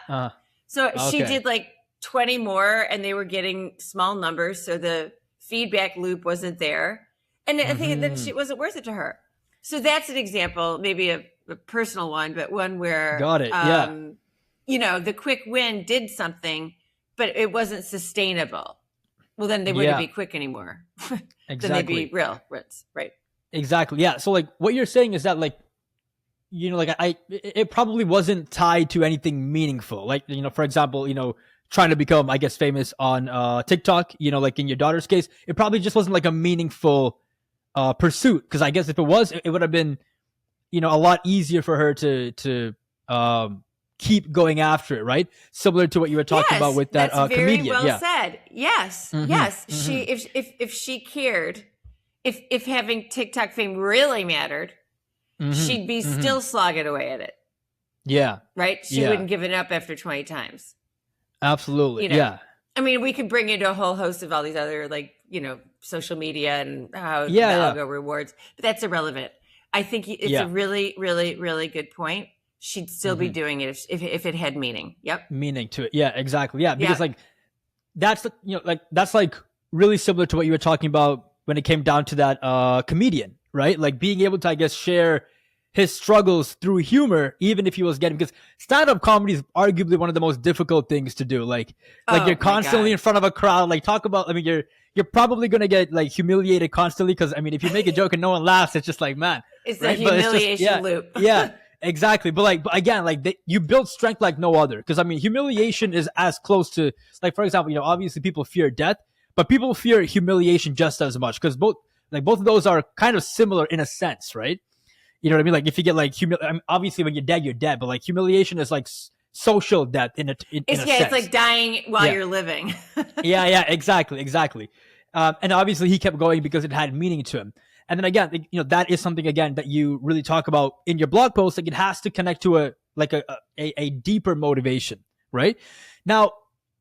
She did like 20 more, and they were getting small numbers. So the feedback loop wasn't there. And I think that it wasn't worth it to her. So that's an example, maybe a personal one, but one where, the quick win did something, but it wasn't sustainable. Well, then they wouldn't be quick anymore. Exactly. Then they'd be real wins, right? Exactly. Yeah. So like what you're saying is that like, it probably wasn't tied to anything meaningful. Like, for example, trying to become, I guess, famous on TikTok, like in your daughter's case, it probably just wasn't like a meaningful pursuit. Because I guess if it was, it would have been, a lot easier for her to keep going after it, right? Similar to what you were talking about with that that's very comedian. Well said. Yes, yes. She if she cared, if having TikTok fame really mattered, she'd be still slogging away at it. Yeah. Right? She wouldn't give it up after 20 times. Absolutely. Yeah. I mean, we could bring into a whole host of all these other, like, social media and how the algo rewards, but that's irrelevant. I think it's a really, really, really good point. She'd still be doing it if it had meaning. Yep. Meaning to it. Yeah, exactly. Yeah. Because like, that's, that's like really similar to what you were talking about when it came down to that comedian, right? Like being able to, I guess, share his struggles through humor, even if he was getting, because stand-up comedy is arguably one of the most difficult things to do. Like you're constantly in front of a crowd. Like talk about, I mean, you're probably going to get like humiliated constantly. Cause I mean, if you make a joke and no one laughs, it's just like, man, it's a humiliation loop. Yeah, exactly. But again, you build strength like no other. Cause I mean, humiliation is as close to, like, for example, obviously people fear death, but people fear humiliation just as much. Cause both of those are kind of similar in a sense, right? You know what I mean? Like if you get like I mean, obviously when you're dead, but like humiliation is like social death in a It's sense. it's like dying while you're living. Yeah, exactly. And obviously he kept going because it had meaning to him. And then again, you know, that is something again that you really talk about in your blog post. Like it has to connect to a deeper motivation, right? Now,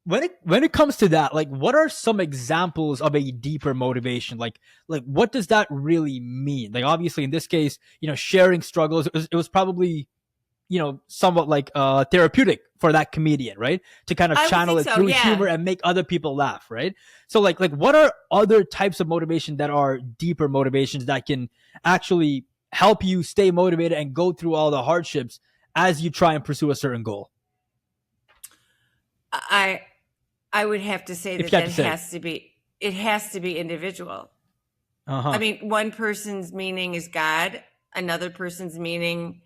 when it comes to that, like what are some examples of a deeper motivation? Like what does that really mean? Like obviously in this case, you know, sharing struggles, it was probably, you know, somewhat like therapeutic for that comedian, right? To kind of I would channel think it so, through yeah. humor and make other people laugh, right? So like what are other types of motivation that are deeper motivations that can actually help you stay motivated and go through all the hardships as you try and pursue a certain goal? I would have to say If that you had that to say. has to be individual. Uh-huh. I mean, one person's meaning is God, another person's meaning,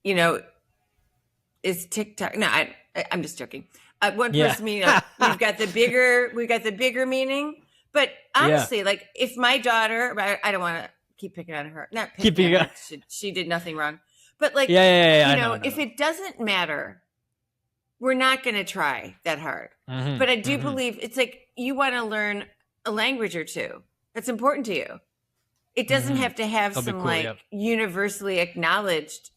you know, is TikTok. No, I'm just joking. One Yeah. person's meaning, we've got the bigger meaning. But honestly, like if my daughter, I don't want to keep picking on her, not picking on her. She did nothing wrong. But like, Yeah, you know, if it doesn't matter, we're not going to try that hard. But I do believe it's like you want to learn a language or two. That's important to you. It doesn't have to have some universally acknowledged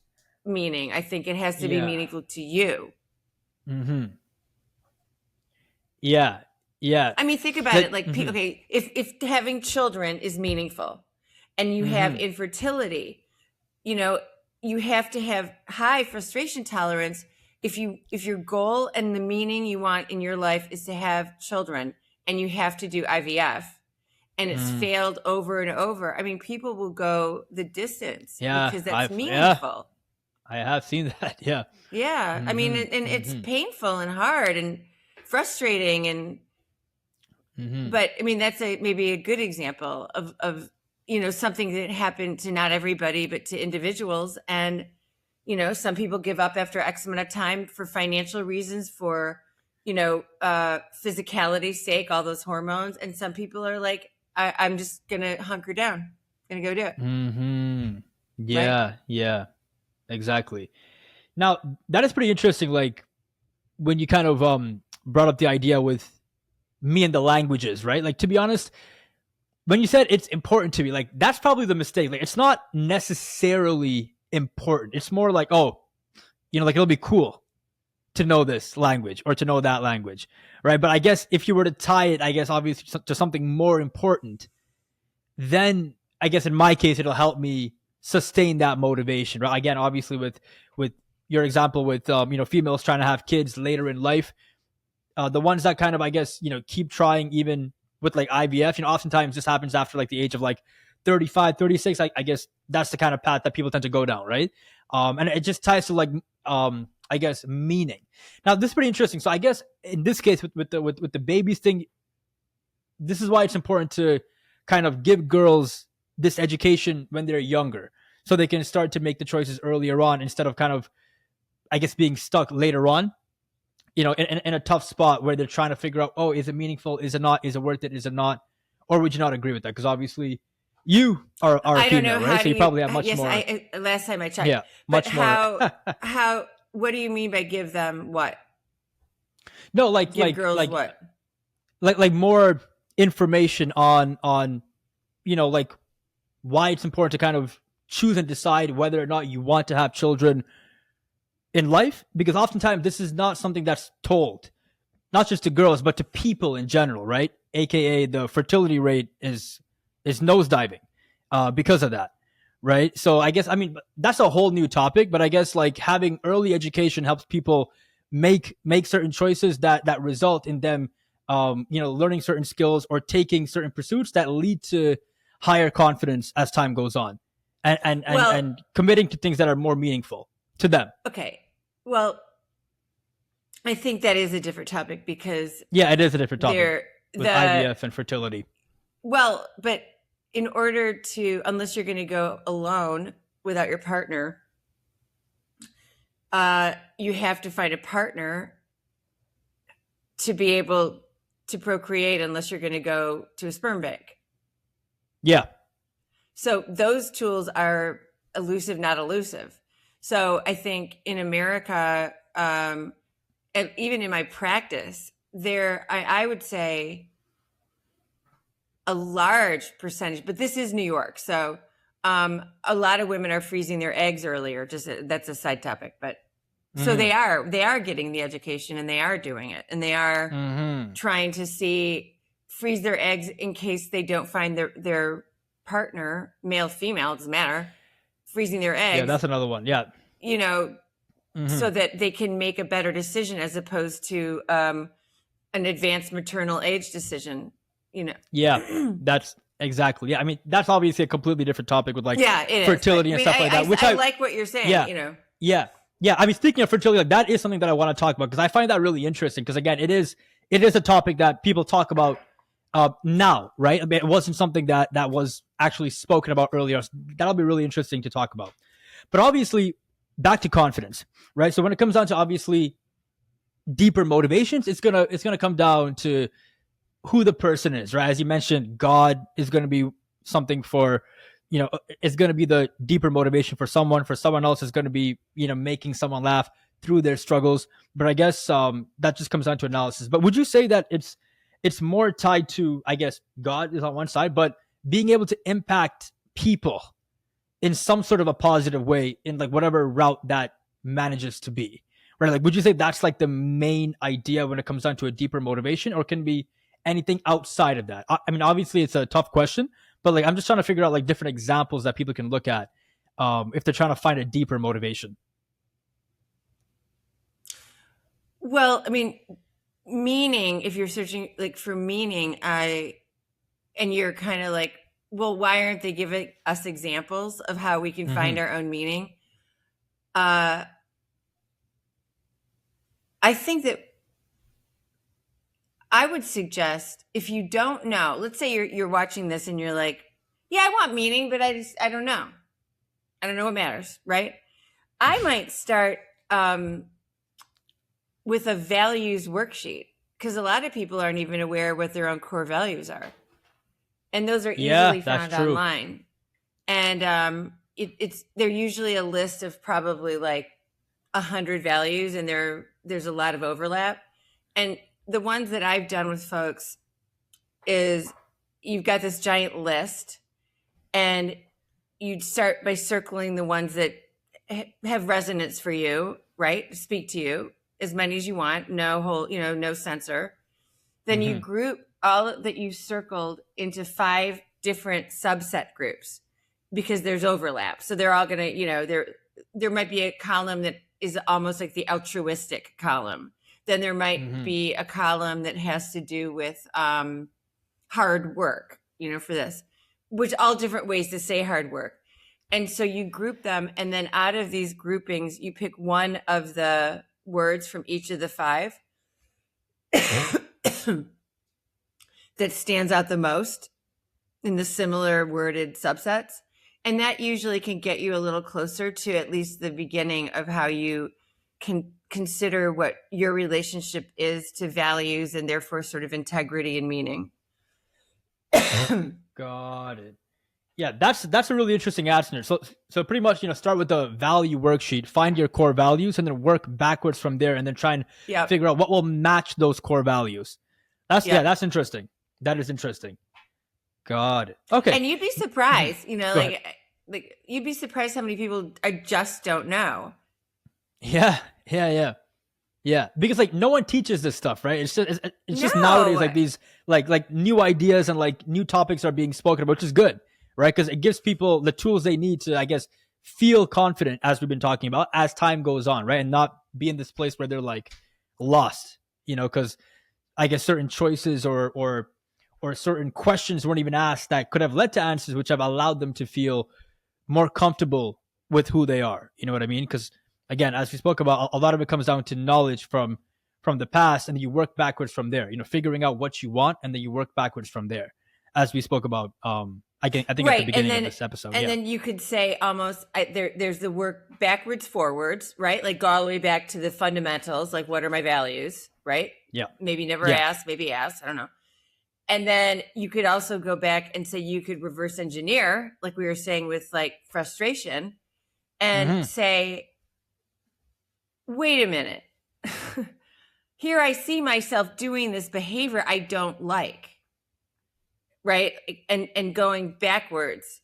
meaning. I think it has to be meaningful to you. Yeah. I mean, think about it. Like, okay, if having children is meaningful and you have infertility, you know, you have to have high frustration tolerance. If your goal and the meaning you want in your life is to have children and you have to do IVF and it's failed over and over, I mean, people will go the distance because that's meaningful. I have seen that. Yeah. Yeah. I mean, and it's painful and hard and frustrating and, but I mean, that's maybe a good example of, you know, something that happened to not everybody, but to individuals. And, you know, some people give up after X amount of time for financial reasons, for, you know, physicality's sake, all those hormones. And some people are like, I'm just going to hunker down, going to go do it. Yeah. Right? Yeah, exactly. Now that is pretty interesting. Like when you kind of brought up the idea with me and the languages, right? Like, to be honest, when you said it's important to me, like that's probably the mistake. Like it's not necessarily important. It's more like, oh, you know, like it'll be cool to know this language or to know that language, right? But I guess if you were to tie it, I guess obviously to something more important, then I guess in my case it'll help me sustain that motivation, right? Again, obviously with your example with you know, females trying to have kids later in life, the ones that kind of, I guess, you know, keep trying even with like IVF, you know, oftentimes this happens after like the age of like 35, 36. I guess that's the kind of path that people tend to go down, right? And it just ties to like, I guess, meaning. Now, this is pretty interesting. So I guess in this case with the babies thing, this is why it's important to kind of give girls this education when they're younger, so they can start to make the choices earlier on instead of kind of, I guess, being stuck later on, you know, in a tough spot where they're trying to figure out, oh, is it meaningful? Is it not? Is it worth it? Is it not? Or would you not agree with that? Because obviously you are a female, right? So you probably have much more. Last time I checked. Yeah, much more. How, what do you mean by give them what? No, like, give girls what? Like more information on, you know, like why it's important to kind of choose and decide whether or not you want to have children in life, because oftentimes this is not something that's told, not just to girls, but to people in general, right? AKA the fertility rate is nosediving because of that, right? So I guess, I mean, that's a whole new topic, but I guess like having early education helps people make certain choices that result in them, you know, learning certain skills or taking certain pursuits that lead to higher confidence as time goes on, and committing to things that are more meaningful to them. Okay. Well, I think that is a different topic because... Yeah, it is a different topic with IVF and fertility. Well, but in order to, unless you're going to go alone without your partner, you have to find a partner to be able to procreate unless you're going to go to a sperm bank. Yeah. So those tools are elusive, not elusive. So I think in America, and even in my practice, I would say a large percentage, but this is New York. So a lot of women are freezing their eggs earlier. That's a side topic, but so they are getting the education and they are doing it, and they are trying to freeze their eggs in case they don't find their partner, male, female, it doesn't matter, freezing their eggs. Yeah, that's another one. Yeah. So that they can make a better decision as opposed to an advanced maternal age decision, Yeah, that's exactly. Yeah. I mean, that's obviously a completely different topic with like it fertility and stuff like that, which I like what you're saying, Yeah. Yeah. I mean, speaking of fertility, like that is something that I want to talk about because I find that really interesting because again, it is a topic that people talk about now, right? I mean, it wasn't something that was actually spoken about earlier. That'll be really interesting to talk about. But obviously, back to confidence, right? So when it comes down to obviously deeper motivations, it's gonna come down to who the person is, right? As you mentioned, God is going to be something for, it's going to be the deeper motivation for someone. For someone else, is going to be, making someone laugh through their struggles. But I guess that just comes down to analysis. But would you say that it's more tied to, I guess, God is on one side, but being able to impact people in some sort of a positive way in like whatever route that manages to be, right? Like, would you say that's like the main idea when it comes down to a deeper motivation, or can be anything outside of that? I mean, obviously it's a tough question, but like, I'm just trying to figure out like different examples that people can look at if they're trying to find a deeper motivation. Well, I mean, meaning, if you're searching like for meaning, and you're kind of like, well, why aren't they giving us examples of how we can find our own meaning? I think that I would suggest, if you don't know, let's say you're watching this and you're like, yeah, I want meaning, but I don't know. I don't know what matters, right? I might start with a values worksheet, because a lot of people aren't even aware what their own core values are. And those are easily found online. And they're usually a list of probably like 100 values, and there's a lot of overlap. And the ones that I've done with folks is you've got this giant list, and you'd start by circling the ones that have resonance for you, right? Speak to you, as many as you want, no censor. Then you group all that you circled into 5 different subset groups, because there's overlap. So they're all going to, there might be a column that is almost like the altruistic column. Then there might be a column that has to do with hard work, for this, which all different ways to say hard work. And so you group them, and then out of these groupings, you pick one of the words from each of the 5 that stands out the most in the similar worded subsets. And that usually can get you a little closer to at least the beginning of how you can consider what your relationship is to values, and therefore sort of integrity and meaning. Got it. Yeah, that's a really interesting answer. So pretty much, start with the value worksheet, find your core values, and then work backwards from there, and then try and figure out what will match those core values. That's interesting. That is interesting. Got it. Okay. And you'd be surprised, like you'd be surprised how many people I just don't know. Yeah. Because like no one teaches this stuff, right? It's just nowadays like these like new ideas and like new topics are being spoken about, which is good, right? Because it gives people the tools they need to, I guess, feel confident, as we've been talking about, as time goes on, right? And not be in this place where they're like lost, because I guess certain choices or certain questions weren't even asked that could have led to answers which have allowed them to feel more comfortable with who they are. You know what I mean? Because again, as we spoke about, a lot of it comes down to knowledge from the past, and then you work backwards from there, figuring out what you want, and then you work backwards from there, as we spoke about, I think at the beginning of this episode. And then you could say almost, there's the work backwards, forwards, right? Like go all the way back to the fundamentals, like what are my values, right? Yeah. Maybe never ask, maybe ask, I don't know. And then you could also go back and say you could reverse engineer, like we were saying with like frustration, and Mm-hmm. say, wait a minute. Here I see myself doing this behavior I don't like. Right. And going backwards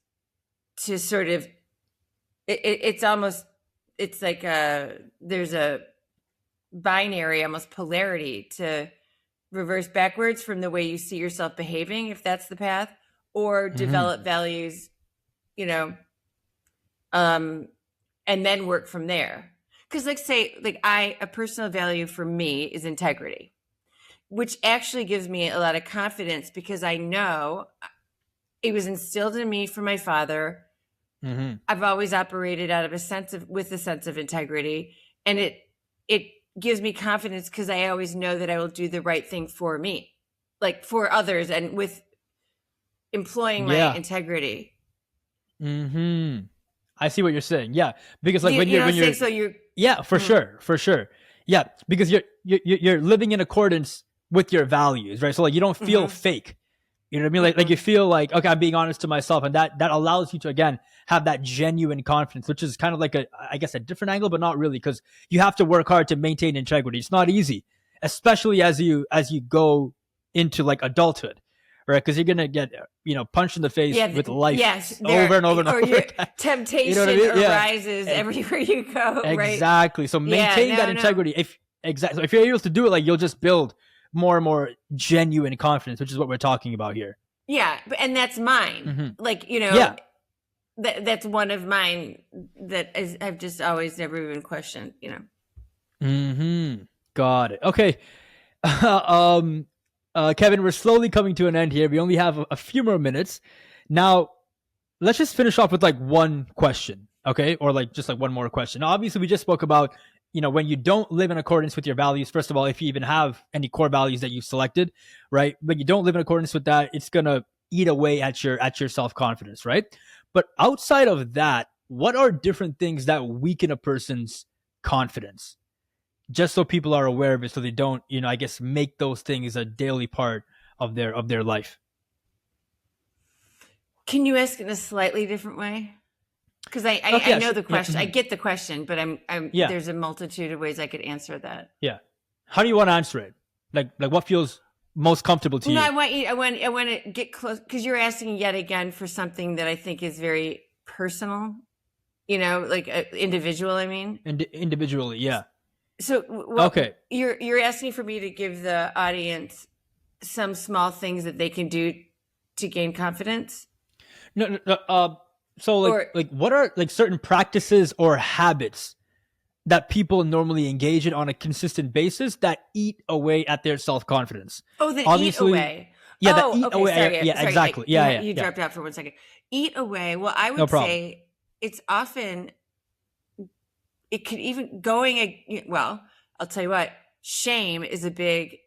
to sort of, it's almost, it's like there's a binary, almost polarity to reverse backwards from the way you see yourself behaving, if that's the path, or Mm-hmm. develop values, you know, and then work from there. Because like say, like a personal value for me is integrity, which actually gives me a lot of confidence because I know it was instilled in me from my father. Mm-hmm. I've always operated out of with a sense of integrity, and it gives me confidence because I always know that I will do the right thing for me, like for others, and with employing my Yeah. integrity. Mm-hmm. I see what you're saying. Yeah, because like You know what when I'm saying? you're So you're, yeah, for mhm. sure, for sure. Yeah, because you're living in accordance with your values, right? So like you don't feel Mm-hmm. fake. You know what I mean? Like you Mm-mm. feel like, okay, I'm being honest to myself, and that allows you to again have that genuine confidence, which is kind of like I guess a different angle, but not really, because you have to work hard to maintain integrity. It's not easy, especially as you go into like adulthood, right? Because you're gonna get punched in the face Yeah, with life yes, over there, and over and or over your again. You know what I temptation mean? Yeah, arises E- everywhere you go, right? exactly. So Yeah, maintain that no. integrity. If exactly, so if you're able to do it, like you'll just build more and more genuine confidence, which is what we're talking about here. Yeah, and that's mine. Mm-hmm. Like, Yeah. that's one of mine that is, I've just always never even questioned. Mm-hmm. Got it. Okay. um, Kevin, we're slowly coming to an end here. We only have a few more minutes. Now, let's just finish off with like one question, okay? Or like just like one more question. Now, obviously, we just spoke about, when you don't live in accordance with your values, first of all, if you even have any core values that you selected, right? But you don't live in accordance with that, it's gonna eat away at your self-confidence, right? But outside of that, what are different things that weaken a person's confidence? Just so people are aware of it, so they don't, I guess, make those things a daily part of their life. Can you ask it in a slightly different way? Because Okay, I yeah, know sure. the Yeah, question. I get the question, but I'm yeah, there's a multitude of ways I could answer that. yeah. How do you want to answer it? Like what feels most comfortable to No, you? I want to get close because you're asking yet again for something that I think is very personal. Like individual. I mean, Individually, yeah. so what Okay. you're asking for me to give the audience some small things that they can do to gain confidence, No, no, no, so or like what are like certain practices or habits that people normally engage in on a consistent basis that eat away at their self-confidence? oh, then eat Obviously, away. yeah, that Oh, eat okay. away. Sorry, Yeah, sorry. exactly. Yeah, yeah, You yeah. dropped out for 1 second. Eat away. Well, I No would problem. say it's often it could even going. Well, I'll tell you what. Shame is a big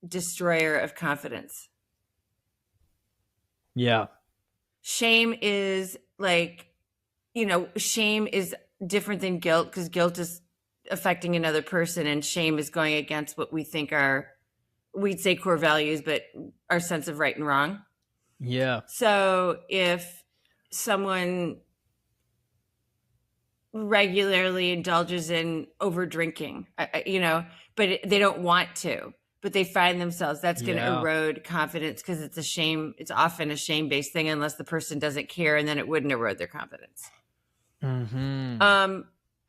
destroyer of confidence. Yeah. Shame is like, shame is different than guilt because guilt is affecting another person, and shame is going against what we think we'd say core values, but our sense of right and wrong. Yeah. So if someone regularly indulges in over drinking, but they don't want to, but they find themselves, that's going to Yeah. erode confidence because it's a shame. It's often a shame-based thing unless the person doesn't care, and then it wouldn't erode their confidence. Mm-hmm.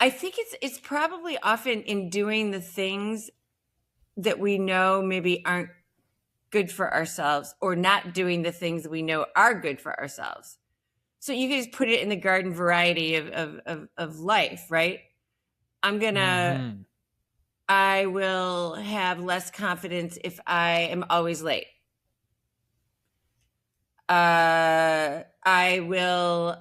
I think it's probably often in doing the things that we know maybe aren't good for ourselves, or not doing the things we know are good for ourselves. So you can just put it in the garden variety of life, right? Mm-hmm. I will have less confidence if I am always late. I will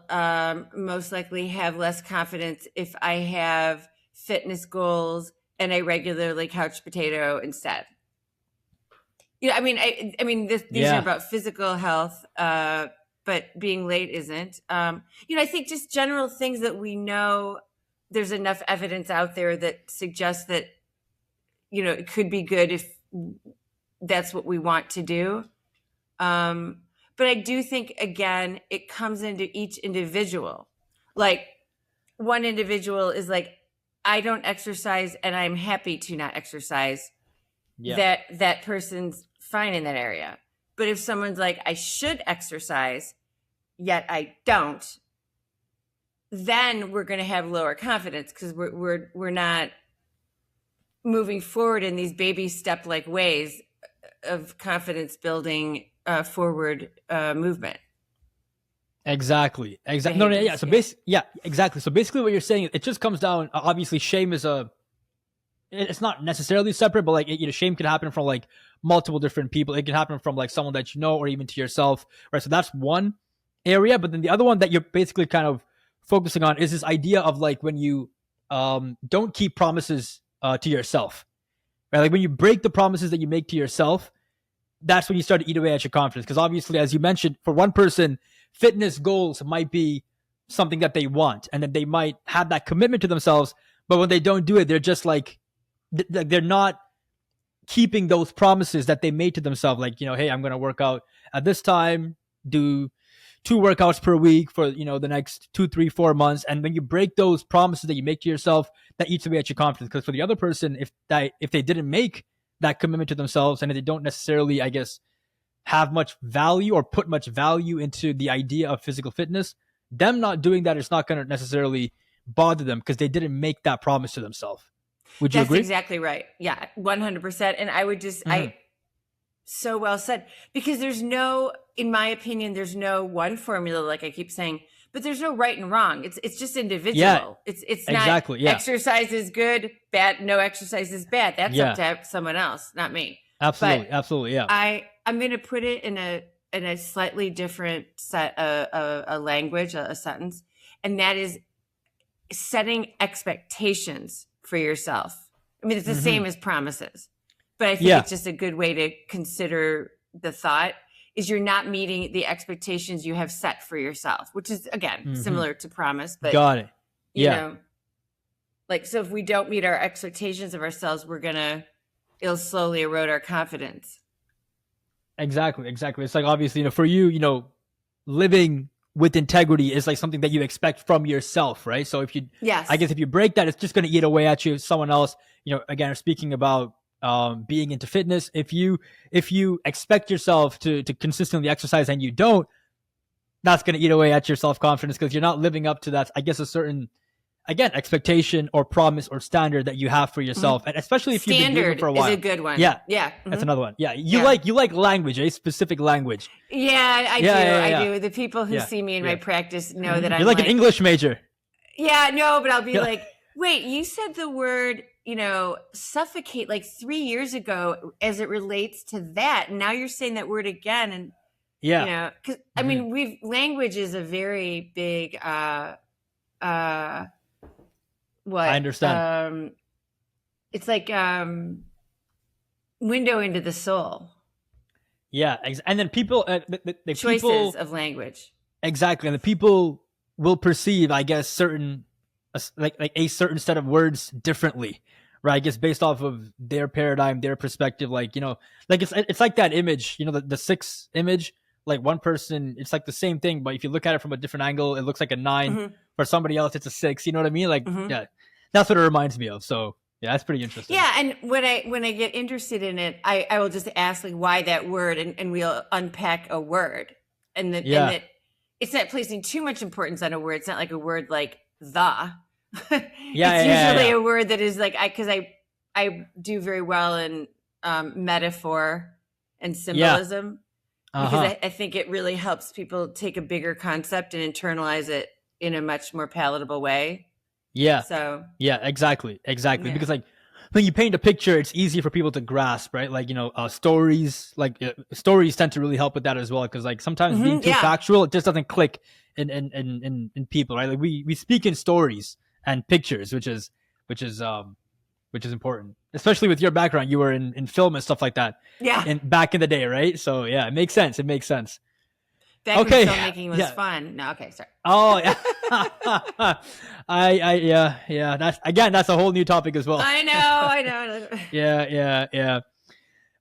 most likely have less confidence if I have fitness goals and I regularly couch potato instead. I mean, these are Yeah. about physical health, but being late isn't. I think just general things that we know there's enough evidence out there that suggests that, it could be good if that's what we want to do. But I do think, again, it comes into each individual. Like, one individual is like, I don't exercise and I'm happy to not exercise, that person's fine in that area. But if someone's like, I should exercise, yet I don't, then we're going to have lower confidence because we're not moving forward in these baby step like ways of confidence building forward movement. Exactly. No, yeah. So exactly. So basically what you're saying, it just comes down, obviously shame is it's not necessarily separate, but like, shame can happen from like multiple different people. It can happen from like someone that you know, or even to yourself, right? So that's one area. But then the other one that you're basically kind of focusing on is this idea of like when you don't keep promises to yourself, right? Like when you break the promises that you make to yourself, that's when you start to eat away at your confidence. Because obviously, as you mentioned, for one person, fitness goals might be something that they want, and then they might have that commitment to themselves. But when they don't do it, they're just like, they're not keeping those promises that they made to themselves. Like, hey, I'm going to work out at this time, do 2 workouts per week for, the next 2, 3, 4 months. And when you break those promises that you make to yourself, that eats away at your confidence. Because for the other person, if they didn't make that commitment to themselves, and if they don't necessarily, I guess, have much value or put much value into the idea of physical fitness, them not doing that is not going to necessarily bother them because they didn't make that promise to themselves. Would you agree? That's exactly right. Yeah, 100%. And I would just, so well said, because in my opinion, there's no one formula, like I keep saying, but there's no right and wrong. It's just individual. Yeah, it's exactly, not exercise is good, bad, no exercise is bad. That's up to someone else, not me. Absolutely. Yeah. I'm going to put it in a slightly different set a language, a sentence. And that is setting expectations for yourself. I mean, it's the same as promises, but I think it's just a good way to consider the thought is you're not meeting the expectations you have set for yourself, which is again, similar to promise, but got it. Like, so if we don't meet our expectations of ourselves, it'll slowly erode our confidence. Exactly. It's like, obviously, for you, living with integrity is like something that you expect from yourself, right? So if I guess if you break that, it's just going to eat away at you. Someone else, again, speaking about being into fitness, if you expect yourself to consistently exercise and you don't, that's going to eat away at your self-confidence because you're not living up to that, I guess, a certain, again, expectation or promise or standard that you have for yourself. And especially if you've been doing it for a while. Standard is a good one. Yeah. Mm-hmm. That's another one. Yeah. You like language, a specific language. Yeah, I do. The people who see me in my practice know that I'm You're like an English major. Yeah, no, but I'll be like, wait, you said the word, suffocate like 3 years ago as it relates to that. And now you're saying that word again. And, because I mean, language is a very big, what I understand. It's like window into the soul. Yeah, and then people, the choices of language. Exactly, and the people will perceive, I guess, certain like a certain set of words differently, right? I guess based off of their paradigm, their perspective. Like like it's like that image, the 6 image. Like one person, it's like the same thing, but if you look at it from a different angle, it looks like a 9. For somebody else, it's a 6. You know what I mean? Like, that's what it reminds me of. So, yeah, that's pretty interesting. Yeah, and when I get interested in it, I will just ask like why that word, and we'll unpack a word, and that it's not placing too much importance on a word. It's not like a word like the. It's usually a word that is like because I do very well in metaphor and symbolism. Yeah. Because I think it really helps people take a bigger concept and internalize it in a much more palatable way. Yeah. So. Yeah, exactly. Yeah. Because like when you paint a picture, it's easy for people to grasp, right? Like, stories, stories tend to really help with that as well. Because like sometimes being too factual, it just doesn't click in people, right? Like we speak in stories and pictures, which is important, especially with your background. You were in film and stuff like that. Yeah. And back in the day, right? So yeah, it makes sense. Back when filmmaking was fun. No, okay, sorry. Oh yeah. That's a whole new topic as well. I know. Yeah.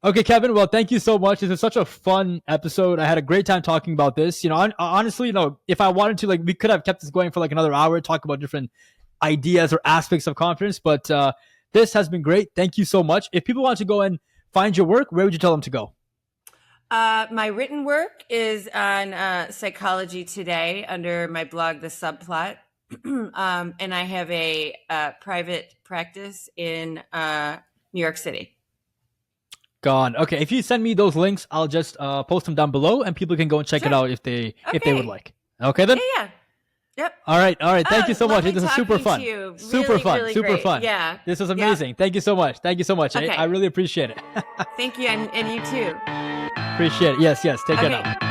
Okay, Kevin. Well, thank you so much. This is such a fun episode. I had a great time talking about this. Honestly, if I wanted to, like, we could have kept this going for like another hour, talk about different ideas or aspects of confidence. But this has been great. Thank you so much. If people want to go and find your work, where would you tell them to go? My written work is on Psychology Today under my blog, The Subplot. And I have a private practice in New York City. Gone. Okay, if you send me those links, I'll just post them down below, and people can go and check it out if they would like. Okay, then. Yeah. Yep. All right. Thank you so much. This is super fun. Super fun. Really super great. fun. Yeah. This was amazing. Thank you so much. Okay. I really appreciate it. Thank you, and you too. Appreciate it. Yes. Take care now.